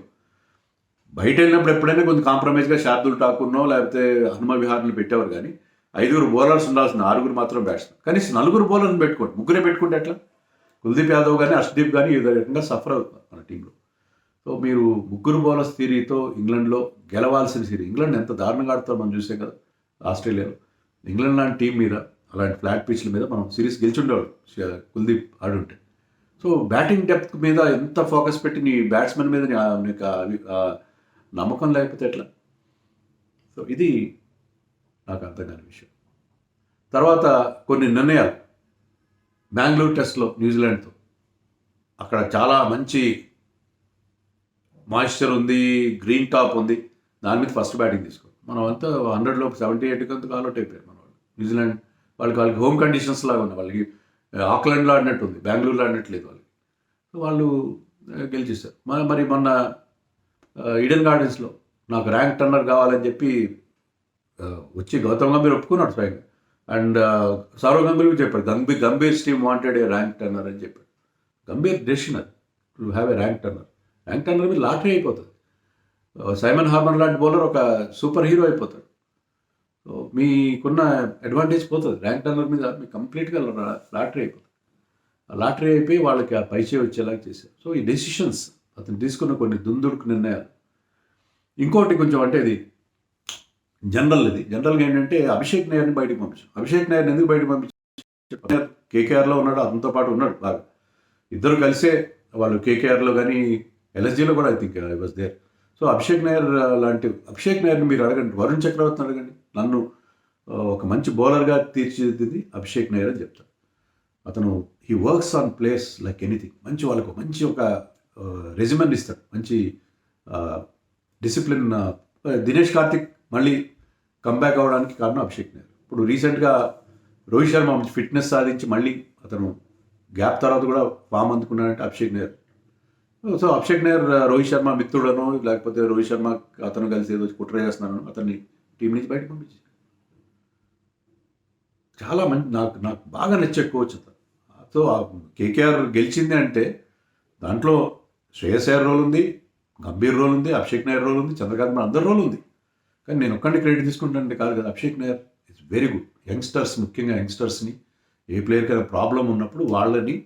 Speaker 1: బయట వెళ్ళినప్పుడు ఎప్పుడైనా కొంచెం కాంప్రమైజ్గా శార్దుల్ ఠాకూర్నో లేకపోతే హనుమ విహార్ని పెట్టేవారు, కానీ 5 బౌలర్స్ ఉండాల్సిన 6 మాత్రం బ్యాట్స్మెన్. కనీసం 4 బౌలర్ని పెట్టుకోండి, ముగ్గురే పెట్టుకుంటే ఎట్లా? కుల్దీప్ యాదవ్ కానీ హర్షదీప్ కానీ ఈ రకంగా సఫర్ అవుతున్నారు మన టీంలో. సో మీరు 3 బౌలర్స్ థియరీతో ఇంగ్లాండ్లో గెలవాల్సిన సిరీస్, ఇంగ్లాండ్ ఎంత దారుణంగా ఆడుతారో మనం చూసే కదా ఆస్ట్రేలియాలో. ఇంగ్లాండ్ లాంటి టీం మీద అలాంటి ఫ్లాట్ పిచ్ల మీద మనం సిరీస్ గెలిచుండేవాడు కుల్దీప్ ఆడుంటే. సో బ్యాటింగ్ డెప్త్ మీద ఎంత ఫోకస్ పెట్టి నీ బ్యాట్స్మెన్ మీద నీకు నమ్మకం లేకపోతే ఎట్లా? సో ఇది నాకు అర్థం కాని విషయం. తర్వాత కొన్ని నిర్ణయాలు బెంగళూరు టెస్ట్లో న్యూజిలాండ్తో, అక్కడ చాలా మంచి మాయిశ్చర్ ఉంది, గ్రీన్ టాప్ ఉంది, దాని మీద ఫస్ట్ బ్యాటింగ్ తీసుకో. మనం అంతా 100లో 78 అంతా ఆల్అౌట్ అయిపోయారు మన వాళ్ళు. న్యూజిలాండ్ వాళ్ళకి హోమ్ కండిషన్స్ లాగా ఉన్నాయి, వాళ్ళకి ఆక్లాండ్లో ఆడినట్టు ఉంది, బెంగళూరులో ఆడినట్లేదు వాళ్ళకి. వాళ్ళు గెలిచేస్తారు. మరి మొన్న ఈడెన్ గార్డెన్స్లో నాకు ర్యాంక్ టర్నర్ కావాలని చెప్పి వచ్చి గౌతమ్ గంభీర్ ఒప్పుకున్నాడు స్వయంగా. అండ్ సౌరవ్ గంభీర్ చెప్పాడు, Gambhir team wanted a rank Turner అని చెప్పాడు. గంభీర్ డెసిషన్ అది, to have a rank Turner. Rank Turner మీద లాటరీ అయిపోతుంది. సైమన్ హార్మర్ లాంటి బౌలర్ ఒక సూపర్ హీరో అయిపోతాడు. సో మీకున్న అడ్వాంటేజ్ పోతుంది. ర్యాంక్ టర్నర్ మీద మీకు కంప్లీట్గా లాటరీ అయిపోతుంది. ఆ లాటరీ అయిపోయి వాళ్ళకి ఆ పైచే వచ్చేలాగా చేశారు. సో ఈ డెసిషన్స్, అతను తీసుకున్న కొన్ని దుందుడుకు నిర్ణయాలు. ఇంకోటి కొంచెం అంటే ఇది జనరల్గా ఏంటంటే అభిషేక్ నయర్ని బయటకు పంపించాం. అభిషేక్ నయర్ని ఎందుకు బయటకు పంపించారు? కేకేఆర్లో ఉన్నాడు, అతనితో పాటు ఉన్నాడు బాగా, ఇద్దరు కలిసే వాళ్ళు కేకేఆర్లో కానీ ఎల్ఎస్జీలో కూడా I think I was there. So Abhishek నయర్ని మీరు అడగండి, వరుణ్ చక్రవర్తిని అడగండి, నన్ను ఒక మంచి బౌలర్గా తీర్చిదిద్దింది అభిషేక్ నయర్ అని చెప్తాను. అతను he works on place like anything. వాళ్ళకు మంచి ఒక రెజిమెంట్ ఇస్తాడు, మంచి డిసిప్లిన్. దినేష్ కార్తిక్ మళ్ళీ కంబ్యాక్ అవ్వడానికి కారణం అభిషేక్ నయర్. ఇప్పుడు రీసెంట్గా రోహిత్ శర్మ మంచి ఫిట్నెస్ సాధించి మళ్ళీ అతను గ్యాప్ తర్వాత కూడా ఫామ్ అందుకున్నాడంటే అభిషేక్ నయర్. సో అభిషేక్ నయర్ రోహిత్ శర్మ మిత్రుడను, లేకపోతే రోహిత్ శర్మ అతను కలిసి ఏదో కుట్ర చేస్తున్నాను, అతన్ని టీం నుంచి బయటకు పంపించి చాలా మంచి నాకు బాగా నచ్చే కోచ్ అతను. సో కేకేఆర్ గెలిచింది అంటే దాంట్లో శ్రేయస్ అయ్యర్ రోల్ ఉంది, గంభీర్ రోల్ ఉంది, అభిషేక్ నయర్ రోల్ ఉంది, చంద్రకాంత్ అందరి రోల్ ఉంది. కానీ నేను ఒక్కడిని క్రెడిట్ తీసుకుంటానంటే కాదు కదా. Abhishek near it's very good. Youngsters, ముఖ్యంగా యంగ్స్టర్స్ని, ఏ ప్లేయర్కైనా ప్రాబ్లం ఉన్నప్పుడు వాళ్ళకి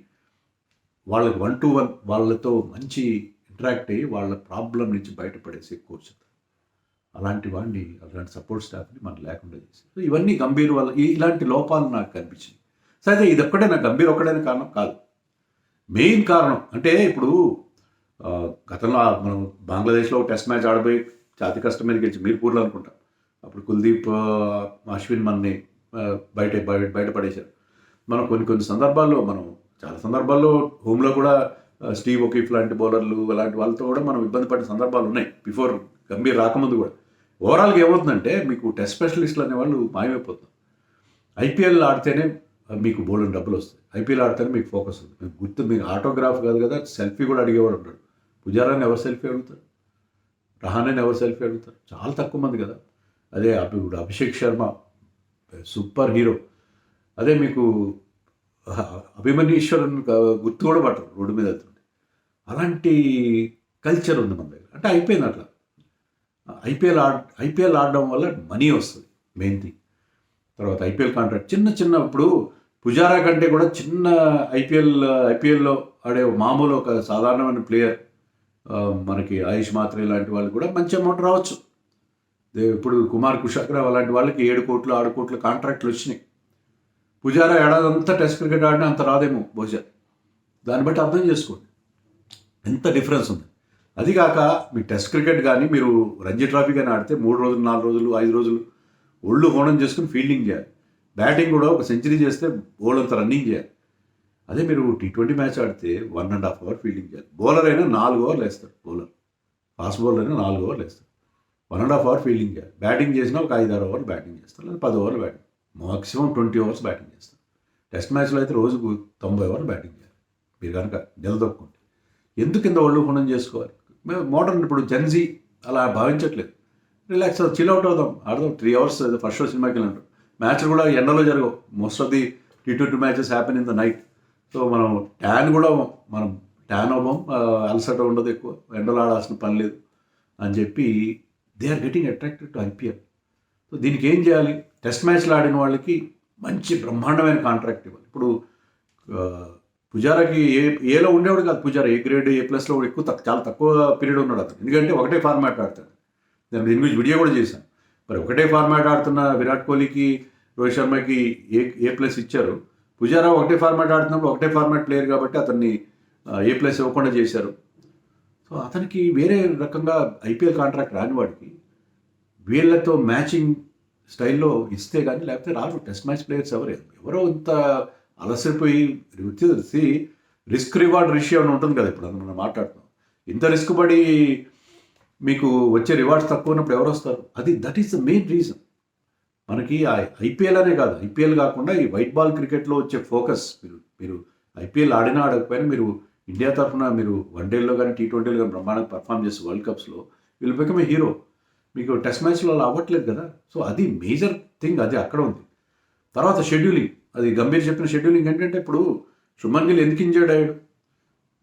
Speaker 1: 1-to-1 వాళ్ళతో మంచి ఇంటరాక్ట్ అయ్యి వాళ్ళ ప్రాబ్లం నుంచి బయటపడేసి కోచ్. అలాంటి వాడిని, అలాంటి సపోర్ట్ స్టాఫ్ని మనం లేకుండా చేసి, సో ఇవన్నీ గంభీర్ వల్ల ఇలాంటి లోపాలు నాకు కనిపించింది. సరే ఇది ఒక్కడైనా గంభీర్ ఒక్కడైనా కారణం కాదు. మెయిన్ కారణం అంటే ఇప్పుడు గతంలో మనం బంగ్లాదేశ్లో టెస్ట్ మ్యాచ్ ఆడబోయి అతి కష్టం మీద గెలిచి మీర్పూర్లో అనుకుంటాం. అప్పుడు కుల్దీప్, అశ్విన్ మనని బయటపడేశారు. మనం కొన్ని సందర్భాల్లో, చాలా సందర్భాల్లో హోమ్లో కూడా స్టీవ్ ఒకీఫ్ లాంటి బౌలర్లు అలాంటి వాళ్ళతో కూడా మనం ఇబ్బంది పడిన సందర్భాలు ఉన్నాయి, బిఫోర్ గంభీర్ రాకముందు కూడా. ఓవరాల్గా ఏమవుతుందంటే మీకు టెస్ట్ స్పెషలిస్టులు అనేవాళ్ళు మాయమైపోతున్నారు. ఐపీఎల్ ఆడితేనే మీకు బోల్డెన్ డబ్బులు వస్తాయి, ఐపీఎల్ ఆడితేనే మీకు ఫోకస్ ఉంది. మీకు ఆటోగ్రాఫ్ కాదు కదా, సెల్ఫీ కూడా అడిగేవాడు ఉంటాడు. పుజారాని ఎవరు సెల్ఫీ అడుగుతారు? రహానేని ఎవరు సెల్ఫీ అడుగుతారు? చాలా తక్కువ మంది కదా. అదే ఇప్పుడు అభిషేక్ శర్మ సూపర్ హీరో, అదే మీకు అభిమన్యూశ్వరన్ గుర్తు కూడా పట్టరు రోడ్డు మీద వెళ్తుంటే. అలాంటి కల్చర్ ఉంది మన దగ్గర. అంటే అయిపోయింది అట్లా. ఐపీఎల్ ఆడడం వల్ల మనీ వస్తుంది మెయిన్ థింగ్. తర్వాత ఐపీఎల్ కాంట్రాక్ట్ చిన్న ఇప్పుడు పుజారా కంటే కూడా చిన్న ఐపీఎల్లో ఆడే మామూలు ఒక సాధారణమైన ప్లేయర్ మనకి ఆయుష్ మాత్రే లాంటి వాళ్ళు కూడా మంచి అమౌంట్ రావచ్చు. ఇప్పుడు కుమార్ కుషాగ్రావ్ అలాంటి వాళ్ళకి 7 కోట్లు 6 కోట్ల కాంట్రాక్ట్లు వచ్చినాయి. పుజారా ఏడాదంతా టెస్ట్ క్రికెట్ ఆడినా అంత రాదేమో బహుశా. దాన్ని బట్టి అర్థం చేసుకోండి ఎంత డిఫరెన్స్ ఉంది. అది కాక మీ టెస్ట్ క్రికెట్ కానీ మీరు రంజీ ట్రాఫీ కానీ ఆడితే 3 రోజులు 4 రోజులు 5 రోజులు ఒళ్ళు హోనం చేసుకుని ఫీల్డింగ్ చేయాలి. బ్యాటింగ్ కూడా ఒక సెంచరీ చేస్తే బౌలర్తో రన్నింగ్ చేయాలి. అదే మీరు T20 మ్యాచ్ ఆడితే 1.5 అవర్ ఫీల్డింగ్ చేయాలి. బౌలర్ అయినా 4 ఓవర్లు వేస్తారు. ఫాస్ట్ బౌలర్ అయినా 4 ఓవర్లు వేస్తారు. 1.5 అవర్ ఫీల్డింగ్ చేయాలి. బ్యాటింగ్ చేసినా ఒక 5-6 ఓవర్లు బ్యాటింగ్ చేస్తారు, లేదా 10 ఓవర్లు బ్యాటింగ్, మాక్సిమం 20 అవర్స్ బ్యాటింగ్ చేస్తారు. టెస్ట్ మ్యాచ్లో అయితే రోజుకు 90 ఓవర్లు బ్యాటింగ్ చేయాలి. మీరు కనుక నిలదొక్కుంటే ఎందుకు కింద ఒళ్ళు హోనం చేసుకోవాలి? మోడర్న్ ఇప్పుడు జెన్జీ అలా భావించట్లేదు. రిలాక్స్ చిల్ అవుట్ ఆడదాం 3 అవర్స్ ఫస్ట్ షో సినిమాకి వెళ్ళినట్టు. మ్యాచ్లు కూడా ఎండలో జరగవు. Most of the T20 matches happen in the night. So మనం ట్యాన్ అవ్వం, అలసట ఉండదు, ఎక్కువ ఎండలో ఆడాల్సిన పని లేదు అని చెప్పి they are getting attracted to IPL. So దీనికి ఏం చేయాలి? టెస్ట్ మ్యాచ్లు ఆడిన వాళ్ళకి మంచి బ్రహ్మాండమైన కాంట్రాక్ట్ ఇవ్వాలి. ఇప్పుడు పుజారాకి ఏలో ఉండేవాడు కాదు. పుజారా ఏ గ్రేడ్ A+లో చాలా తక్కువ పీరియడ్ ఉన్నాడు అతను. ఎందుకంటే ఒకటే ఫార్మాట్ ఆడతాడు. నేను దీని గురించి వీడియో కూడా చేశాను. మరి ఒకటే ఫార్మాట్ ఆడుతున్న విరాట్ కోహ్లీకి, రోహిత్ శర్మకి A+ ఇచ్చారు. పుజారా ఒకటే ఫార్మాట్ ఆడుతున్నప్పుడు ఒకటే ఫార్మాట్ ప్లేయర్ కాబట్టి అతన్ని A+ ఇవ్వకుండా చేశారు. సో అతనికి వేరే రకంగా IPL కాంట్రాక్ట్ రాని వాడికి వీళ్ళతో మ్యాచింగ్ స్టైల్లో ఇస్తే కానీ లేకపోతే రారు. టెస్ట్ మ్యాచ్ ప్లేయర్స్ ఎవరో ఇంత అలసిపోయి రిస్క్ రివార్డ్ రేషియో అని ఉంటుంది కదా, ఇప్పుడు మనం మాట్లాడుతున్నాం. ఇంత రిస్క్ పడి మీకు వచ్చే రివార్డ్స్ తక్కువ ఉన్నప్పుడు ఎవరు వస్తారు? That is the main reason. మనకి IPL అనే కాదు, IPL కాకుండా ఈ వైట్ బాల్ క్రికెట్లో వచ్చే ఫోకస్, మీరు IPL ఆడినా ఆడకపోయినా మీరు ఇండియా తరఫున మీరు వన్డేల్లో కానీ T20లో కానీ బ్రహ్మాండంగా పర్ఫామ్ చేసి వరల్డ్ కప్స్లో వీళ్ళు బికమ్ ఏ హీరో. మీకు టెస్ట్ మ్యాచ్లో అలా అవ్వట్లేదు కదా. సో అది మేజర్ థింగ్, అది అక్కడ ఉంది. తర్వాత షెడ్యూలింగ్, అది గంభీర్ చెప్పిన షెడ్యూలింగ్ ఏంటంటే, ఇప్పుడు శుభ్మన్ గిల్ ఎందుకు ఇంజర్డ్ అయ్యాడు?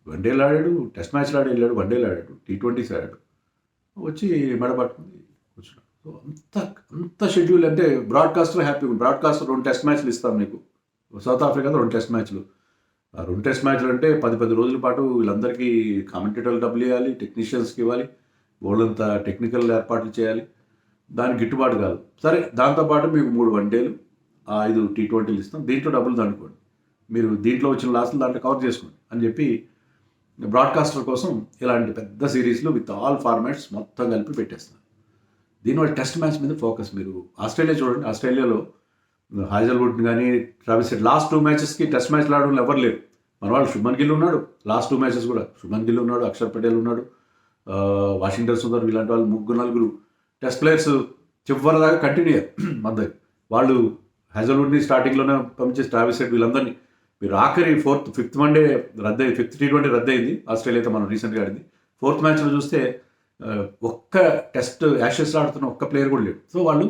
Speaker 1: వన్డేలు ఆడాడు, టెస్ట్ మ్యాచ్లు వెళ్ళాడు, వన్డేలు ఆడాడు, T20s ఆడాడు, వచ్చి మెడ పట్టుకుని కూర్చున్నాడు. సో అంత షెడ్యూల్ అంటే బ్రాడ్కాస్టర్ హ్యాపీగా ఉంది. బ్రాడ్కాస్టర్ 2 టెస్ట్ మ్యాచ్లు ఇస్తాం మీకు, సౌత్ ఆఫ్రికాలో 2 టెస్ట్ మ్యాచ్లు. ఆ 2 టెస్ట్ మ్యాచ్లు అంటే 10 రోజుల పాటు వీళ్ళందరికీ కామెంటేటర్లు డబ్బులు ఇవ్వాలి, టెక్నీషియన్స్కి ఇవ్వాలి, వాళ్ళంతా టెక్నికల్ ఏర్పాట్లు చేయాలి. దానికి గిట్టుబాటు కాదు. సరే, దాంతోపాటు మీకు 3 వన్డేలు, 5 T20లు ఇస్తాం, దీంట్లో డబ్బులు దండుకోండి, మీరు దీంట్లో వచ్చిన లాస్లు దాంట్లో కవర్ చేసుకోండి అని చెప్పి బ్రాడ్కాస్టర్ కోసం ఇలాంటి పెద్ద సిరీస్లు విత్ ఆల్ ఫార్మాట్స్ మొత్తం కలిపి పెట్టేస్తున్నారు. దీనివల్ల టెస్ట్ మ్యాచ్ మీద ఫోకస్. మీరు ఆస్ట్రేలియా చూడండి, ఆస్ట్రేలియాలో హాజల్వుడ్ కానీ ట్రావిస్ హెడ్ లాస్ట్ 2 మ్యాచెస్కి టెస్ట్ మ్యాచ్లు ఆడడం ఎవరు లేరు. మన వాళ్ళు శుభ్మన్ గిల్ ఉన్నాడు, లాస్ట్ 2 మ్యాచెస్ కూడా శుభ్మన్ గిల్ ఉన్నాడు, అక్షర్ పటేల్ ఉన్నాడు, వాషింగ్టన్ సుందర్, ఇలాంటి వాళ్ళు 3-4 టెస్ట్ ప్లేయర్స్ చివరి దాకా కంటిన్యూ అయ్యారు మన దగ్గర. వాళ్ళు హాజల్వుడ్ని స్టార్టింగ్లోనే పంపించేసి ట్రావిస్ హెడ్ వీళ్ళందరినీ మీరు ఆఖరి 5th వన్డే రద్దయింది, 5th T20 రద్దయింది ఆస్ట్రేలియాతో మనం రీసెంట్గా ఆడింది. 4th మ్యాచ్లో చూస్తే ఒక్క టెస్ట్ యాషెస్ ఆడుతున్న ఒక్క ప్లేయర్ కూడా లేడు. సో వాళ్ళు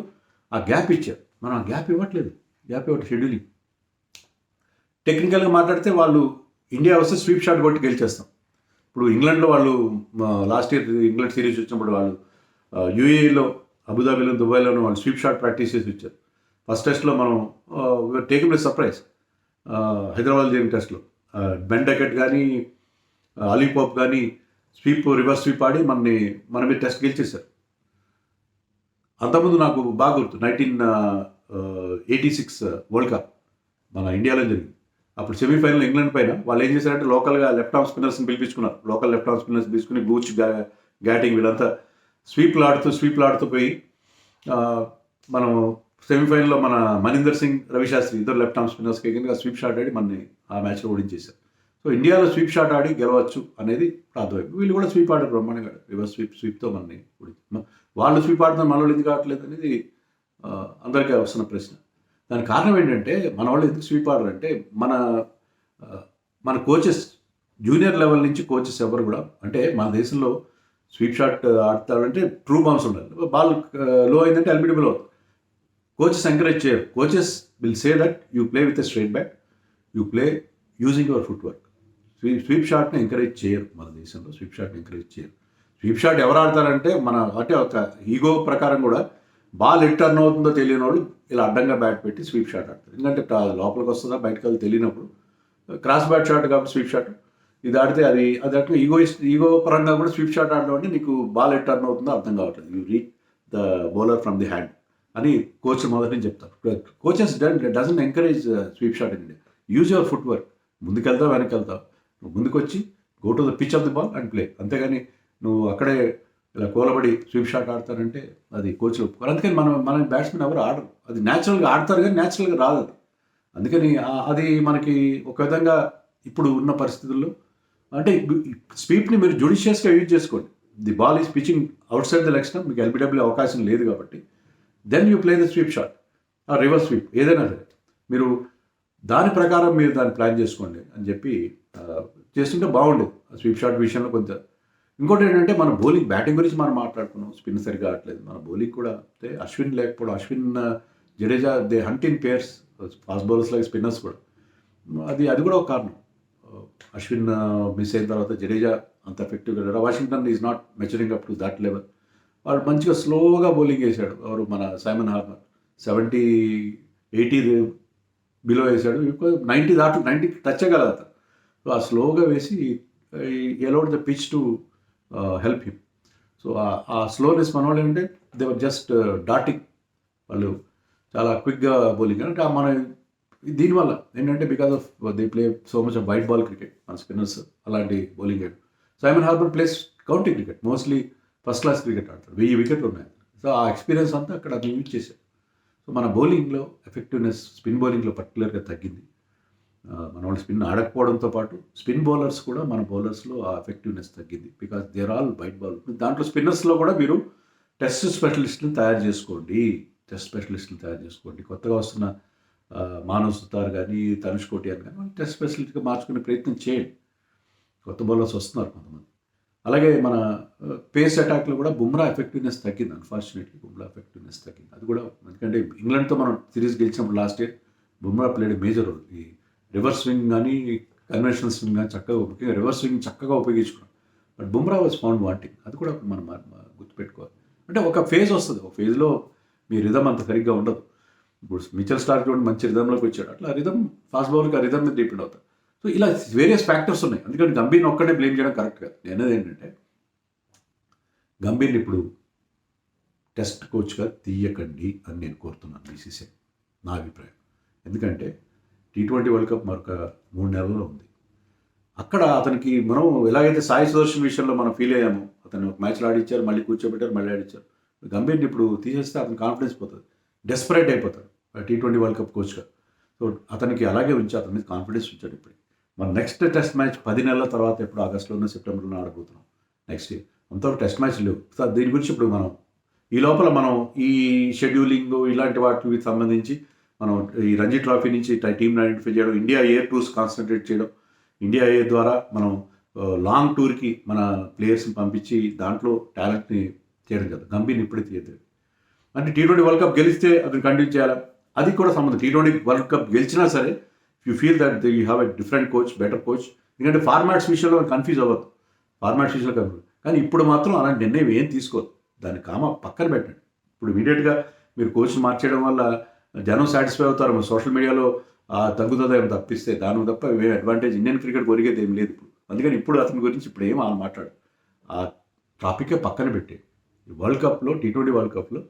Speaker 1: ఆ గ్యాప్ ఇచ్చారు, మనం ఆ గ్యాప్ ఇవ్వట్లేదు. షెడ్యూలింగ్ టెక్నికల్గా మాట్లాడితే వాళ్ళు ఇండియా వస్తే స్వీప్ షాట్ కొట్టి గెలిచేస్తాం. ఇప్పుడు ఇంగ్లాండ్లో వాళ్ళు లాస్ట్ ఇయర్ ఇంగ్లాండ్ సిరీస్ వచ్చినప్పుడు వాళ్ళు UAEలో, అబుదాబిలో, దుబాయ్లోనూ వాళ్ళు స్వీప్ షాట్ ప్రాక్టీస్ చేసి వచ్చారు. ఫస్ట్ టెస్ట్లో మనం టేకింగ్ విత్ సర్ప్రైజ్. హైదరాబాద్ జరిగిన టెస్ట్లో బెన్ డకెట్ కానీ అలీ పోప్ కానీ రివర్స్ స్వీప్ ఆడి మన మీద టెస్ట్ గెలిచేశారు. అంతకుముందు నాకు బాగా గుర్తు 1986 వరల్డ్ కప్ మన ఇండియాలో జరిగింది. అప్పుడు సెమీఫైనల్ ఇంగ్లాండ్ పైన వాళ్ళు ఏం చేశారంటే లోకల్గా లెఫ్ట్ ఆర్మ్ స్పిన్నర్స్ని పిలిపించుకున్నారు. లోకల్ లెఫ్ట్ ఆర్మ్ స్పిన్నర్స్ పిలుచుకుని బూచ్, గ్యాటింగ్ వీళ్ళంతా స్వీప్లు ఆడుతూ పోయి మనం సెమీఫైనల్లో మన మనిందర్ సింగ్, రవిశాస్త్రి ఇద్దరు లెఫ్ట్ ఆర్మ్ స్పిన్నర్స్కి ఎగిరిగా స్వీప్ షాట్ ఆడి మనని ఆ మ్యాచ్లో ఓడించేశారు. సో ఇండియాలో స్వీప్ షాట్ ఆడి గెలవచ్చు అనేది ప్రాథమిక. వీళ్ళు కూడా స్వీప్ ఆడారు బ్రహ్మాండంగా, రివర్స్ స్వీప్తో మనని ఓడించారు. వాళ్ళు స్వీప్ ఆడుతున్నారు, మన వాళ్ళు ఎందుకు ఆడలేదు అనేది అందరికీ వస్తున్న ప్రశ్న. దానికి కారణం ఏంటంటే, మన వాళ్ళు ఎందుకు స్వీప్ ఆడరంటే మన కోచెస్, జూనియర్ లెవెల్ నుంచి కోచెస్ ఎవరు కూడా, అంటే మన దేశంలో స్వీప్ షాట్ ఆడతారంటే ట్రూ బౌన్స్ ఉండాలి. బాల్ లో అయిందంటే ఎల్బిడబ్ల్యూ అవుతుంది. కోచెస్ ఎంకరేజ్ చేయరు. Coaches will say that you play with a straight back, you play using your footwork. Sweep షాట్ని ఎంకరేజ్ చేయరు మన దేశంలో. స్వీప్ షాట్ని ఎంకరేజ్ చేయరు. స్వీప్ షాట్ ఎవరు ఆడతారంటే అంటే ఒక ఈగో ప్రకారం కూడా బాల్ ఎట్ టర్న్ అవుతుందో తెలియని వాళ్ళు ఇలా అడ్డంగా బ్యాట్ పెట్టి స్వీప్ షాట్ ఆడతారు. ఎందుకంటే లోపలికి వస్తుందా బయటకు వెళ్ళి తెలియనప్పుడు క్రాస్ బ్యాట్ షాట్ కాబట్టి స్వీప్ షాట్ ఇది ఆడితే అది అట్లా ఈగో పరంగా కూడా స్వీప్ షాట్ ఆడడం అంటే నీకు బాల్ ఎట్ టర్న్ అవుతుందో అర్థం కావట్లేదు, you read the bowler from the hand అని కోచ్ మొదటి నుంచి చెప్తారు. Coaches doesn't encourage sweep shot in India. Use your footwork. ముందుకెళ్తావు, వెనక్కి వెళ్తావు, ముందుకు వచ్చి go to the pitch of the ball and play. అంతేగాని నువ్వు అక్కడే ఇలా కూలబడి స్వీప్ షాట్ ఆడతారంటే అది కోచ్లు ఒప్పుకోరు. అందుకని మన బ్యాట్స్మెన్ ఎవరు ఆడరు. అది న్యాచురల్గా ఆడతారు కానీ న్యాచురల్గా రాదు అది. అందుకని అది మనకి ఒక విధంగా ఇప్పుడు ఉన్న పరిస్థితుల్లో అంటే స్వీప్ని మీరు జుడిషియస్గా యూజ్ చేసుకోండి. The ball is pitching outside the leg stump, మీకు ఎల్బిడబ్ల్యూ అవకాశం లేదు కాబట్టి then you play the sweep shot ఆ రివర్స్ స్వీప్ ఏదైనా సరే మీరు దాని ప్రకారం మీరు దాన్ని ప్లాన్ చేసుకోండి అని చెప్పి చేస్తుంటే బాగుండేది స్వీప్ షాట్ విషయంలో కొంత. ఇంకోటి ఏంటంటే మన బౌలింగ్ బ్యాటింగ్ గురించి మనం మాట్లాడుకున్నాం, స్పిన్ సరిగా ఆడలేదు. మన బౌలింగ్ కూడా అంటే అశ్విన్ లేకపోవడం, Ashwin Jadeja they hunt in pairs, fast bowlers లాగా స్పిన్నర్స్ కూడా అది కూడా ఒక కారణం. అశ్విన్ మిస్ అయిన తర్వాత జడేజా అంత ఎఫెక్టివ్గా, Washington is not measuring up to that level. వాడు మంచిగా స్లోగా బౌలింగ్ వేశాడు. ఎవరు మన సైమన్ హార్మర్ 70-80 బిలో వేశాడు. 90 టచ్ అవ్వగలదు. సో ఆ స్లోగా వేసి allowed the pitch to help him. So ఆ స్లోనెస్ మన వాళ్ళు ఏంటంటే దే వర్ జస్ట్ డాటింగ్, వాళ్ళు చాలా క్విక్గా బౌలింగ్. అంటే మన దీనివల్ల ఏంటంటే because of they play so much off white ball cricket, మన స్పిన్నర్స్ అలాంటి బౌలింగ్ వేయడం. Simon harbour place county cricket, mostly first class cricket ఆడతాడు. 1000 వికెట్లు ఉన్నాయి. సో ఆ ఎక్స్పీరియన్స్ అంతా అక్కడ అది యూజ్ చేశాడు. సో మన బౌలింగ్లో ఎఫెక్టివ్నెస్ స్పిన్ బౌలింగ్లో పర్టికులర్గా తగ్గింది. మన వాళ్ళు స్పిన్ ఆడకపోవడంతో పాటు స్పిన్ బౌలర్స్ కూడా మన బౌలర్స్లో ఆ ఎఫెక్టివ్నెస్ తగ్గింది. Because there all white ball. దాంట్లో స్పిన్నర్స్లో కూడా మీరు టెస్ట్ స్పెషలిస్ట్ని తయారు చేసుకోండి. కొత్తగా వస్తున్న మానవ్ సుతార్ కానీ తనుష్ కోటియాన్ కానీ టెస్ట్ స్పెషలిస్ట్గా మార్చుకునే ప్రయత్నం చేయండి. కొత్త బౌలర్స్ వస్తున్నారు కొంతమంది. అలాగే మన పేస్ అటాక్లో కూడా బుమ్రా ఎఫెక్టివ్నెస్ తగ్గింది. అన్ఫార్చునేట్లీ బుమ్రా ఎఫెక్టివ్నెస్ తగ్గింది. అది కూడా ఎందుకంటే ఇంగ్లాండ్తో మనం సిరీస్ గెలిచినప్పుడు last year Bumrah played major role. ఈ రివర్స్ స్వింగ్ కానీ కన్వెన్షనల్ స్వింగ్ కానీ ముఖ్యంగా రివర్స్ స్వింగ్ చక్కగా ఉపయోగించుకున్నాం. But Bumrah was found wanting. అది కూడా మనం గుర్తుపెట్టుకోవాలి. అంటే ఒక ఫేజ్ వస్తుంది, ఒక ఫేజ్లో మీ రిధమ్ అంత సరిగ్గా ఉండదు. ఇప్పుడు మిచెల్ స్టార్క్ చూడండి మంచి రిధంలోకి వచ్చాడు. అట్లా రిధమ్ ఫాస్ట్ బౌలర్కి ఆ రిధమ్ మీద డిపెండ్ అవుతారు. సో ఇలా వేరియస్ ఫ్యాక్టర్స్ ఉన్నాయి. అందుకని గంభీర్ని ఒక్కడే బ్లేమ్ చేయడం కరెక్ట్ కాదు. నేను అనేది ఏంటంటే గంభీర్ని ఇప్పుడు టెస్ట్ కోచ్గా తీయకండి అని నేను కోరుతున్నాను బీసీసీఐ, నా అభిప్రాయం. ఎందుకంటే T20 వరల్డ్ కప్ మరొక 3 నెలల్లో ఉంది. అక్కడ అతనికి మనం ఎలాగైతే సాయి సుదర్శన్ విషయంలో మనం ఫీల్ అయ్యాము, అతను ఒక మ్యాచ్లో ఆడిచ్చారు, మళ్ళీ కూర్చోబెట్టారు, మళ్ళీ ఆడిచ్చారు. గంభీర్ని ఇప్పుడు తీసేస్తే అతని కాన్ఫిడెన్స్ పోతుంది, డెస్పరేట్ అయిపోతాడు T20 వరల్డ్ కప్ కోచ్గా. సో అతనికి అలాగే ఉంచి అతని మీద కాన్ఫిడెన్స్ ఉంచాడు. ఇప్పుడు మన నెక్స్ట్ టెస్ట్ మ్యాచ్ 10 నెలల తర్వాత ఎప్పుడు ఆగస్టులోనో సెప్టెంబర్లోనో ఆడబోతున్నాం నెక్స్ట్ ఇయర్. అంతవరకు టెస్ట్ మ్యాచ్ లేవు. సో దీని గురించి ఇప్పుడు మనం ఈ లోపల మనం ఈ షెడ్యూలింగ్ ఇలాంటి వాటికి సంబంధించి మనం ఈ రంజీ ట్రాఫీ నుంచి టీంని ఐడెంటిఫై చేయడం, ఇండియా ఎయిర్ టూర్స్ కాన్సన్ట్రేట్ చేయడం, ఇండియా ఎయిర్ ద్వారా మనం లాంగ్ టూర్కి మన ప్లేయర్స్ని పంపించి దాంట్లో టాలెంట్ని చేయడం కదా. గంభీర్ని ఇప్పుడే తీయద్దు. అంటే T20 వరల్డ్ కప్ గెలిస్తే అతను కంటిన్యూ చేయాలా, అది కూడా సంబంధం. T20 వరల్డ్ కప్ గెలిచినా సరే you feel that you have a different coach, better coach. ఎందుకంటే ఫార్మాట్స్ విషయంలో కన్ఫ్యూజ్ అవ్వద్దు, ఫార్మాట్స్ విషయంలో కన్ఫ్యూజ్. కానీ ఇప్పుడు మాత్రం అలాంటి నిర్ణయం ఏం తీసుకోవద్దు, దాన్ని పక్కన పెట్టండి. ఇప్పుడు ఇమీడియట్గా మీరు కోచ్ని మార్చేయడం వల్ల జనం సాటిస్ఫై అవుతారు, సోషల్ మీడియాలో తగ్గుతుందేమో తప్పిస్తే దాని తప్ప ఏ అడ్వాంటేజ్ ఇండియన్ క్రికెట్ ఒరిగేది ఏం లేదు ఇప్పుడు. అందుకని ఇప్పుడు అతని గురించి ఇప్పుడు ఏం మాట్లాడు, ఆ టాపికే పక్కన పెట్టి వరల్డ్ కప్లో T20 వరల్డ్ కప్లో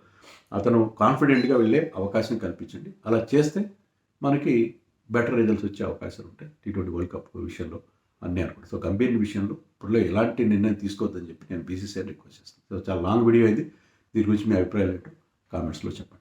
Speaker 1: అతను కాన్ఫిడెంట్గా వెళ్ళే అవకాశం కల్పించండి. అలా చేస్తే మనకి బెటర్ రిజల్ట్స్ వచ్చే అవకాశాలు ఉంటాయి T20 వరల్డ్ కప్ విషయంలో అన్నీ అనుకుంటాను. సో గంభీర్ విషయంలో ఇప్పుడు ఎలాంటి నిర్ణయం తీసుకోవద్దని చెప్పి నేను బీసీసీఐని రిక్వెస్ట్ చేస్తాను. సో చాలా లాంగ్ వీడియో అయింది. దీని గురించి మీ అభిప్రాయాలు ఏంటో కామెంట్స్లో చెప్పండి.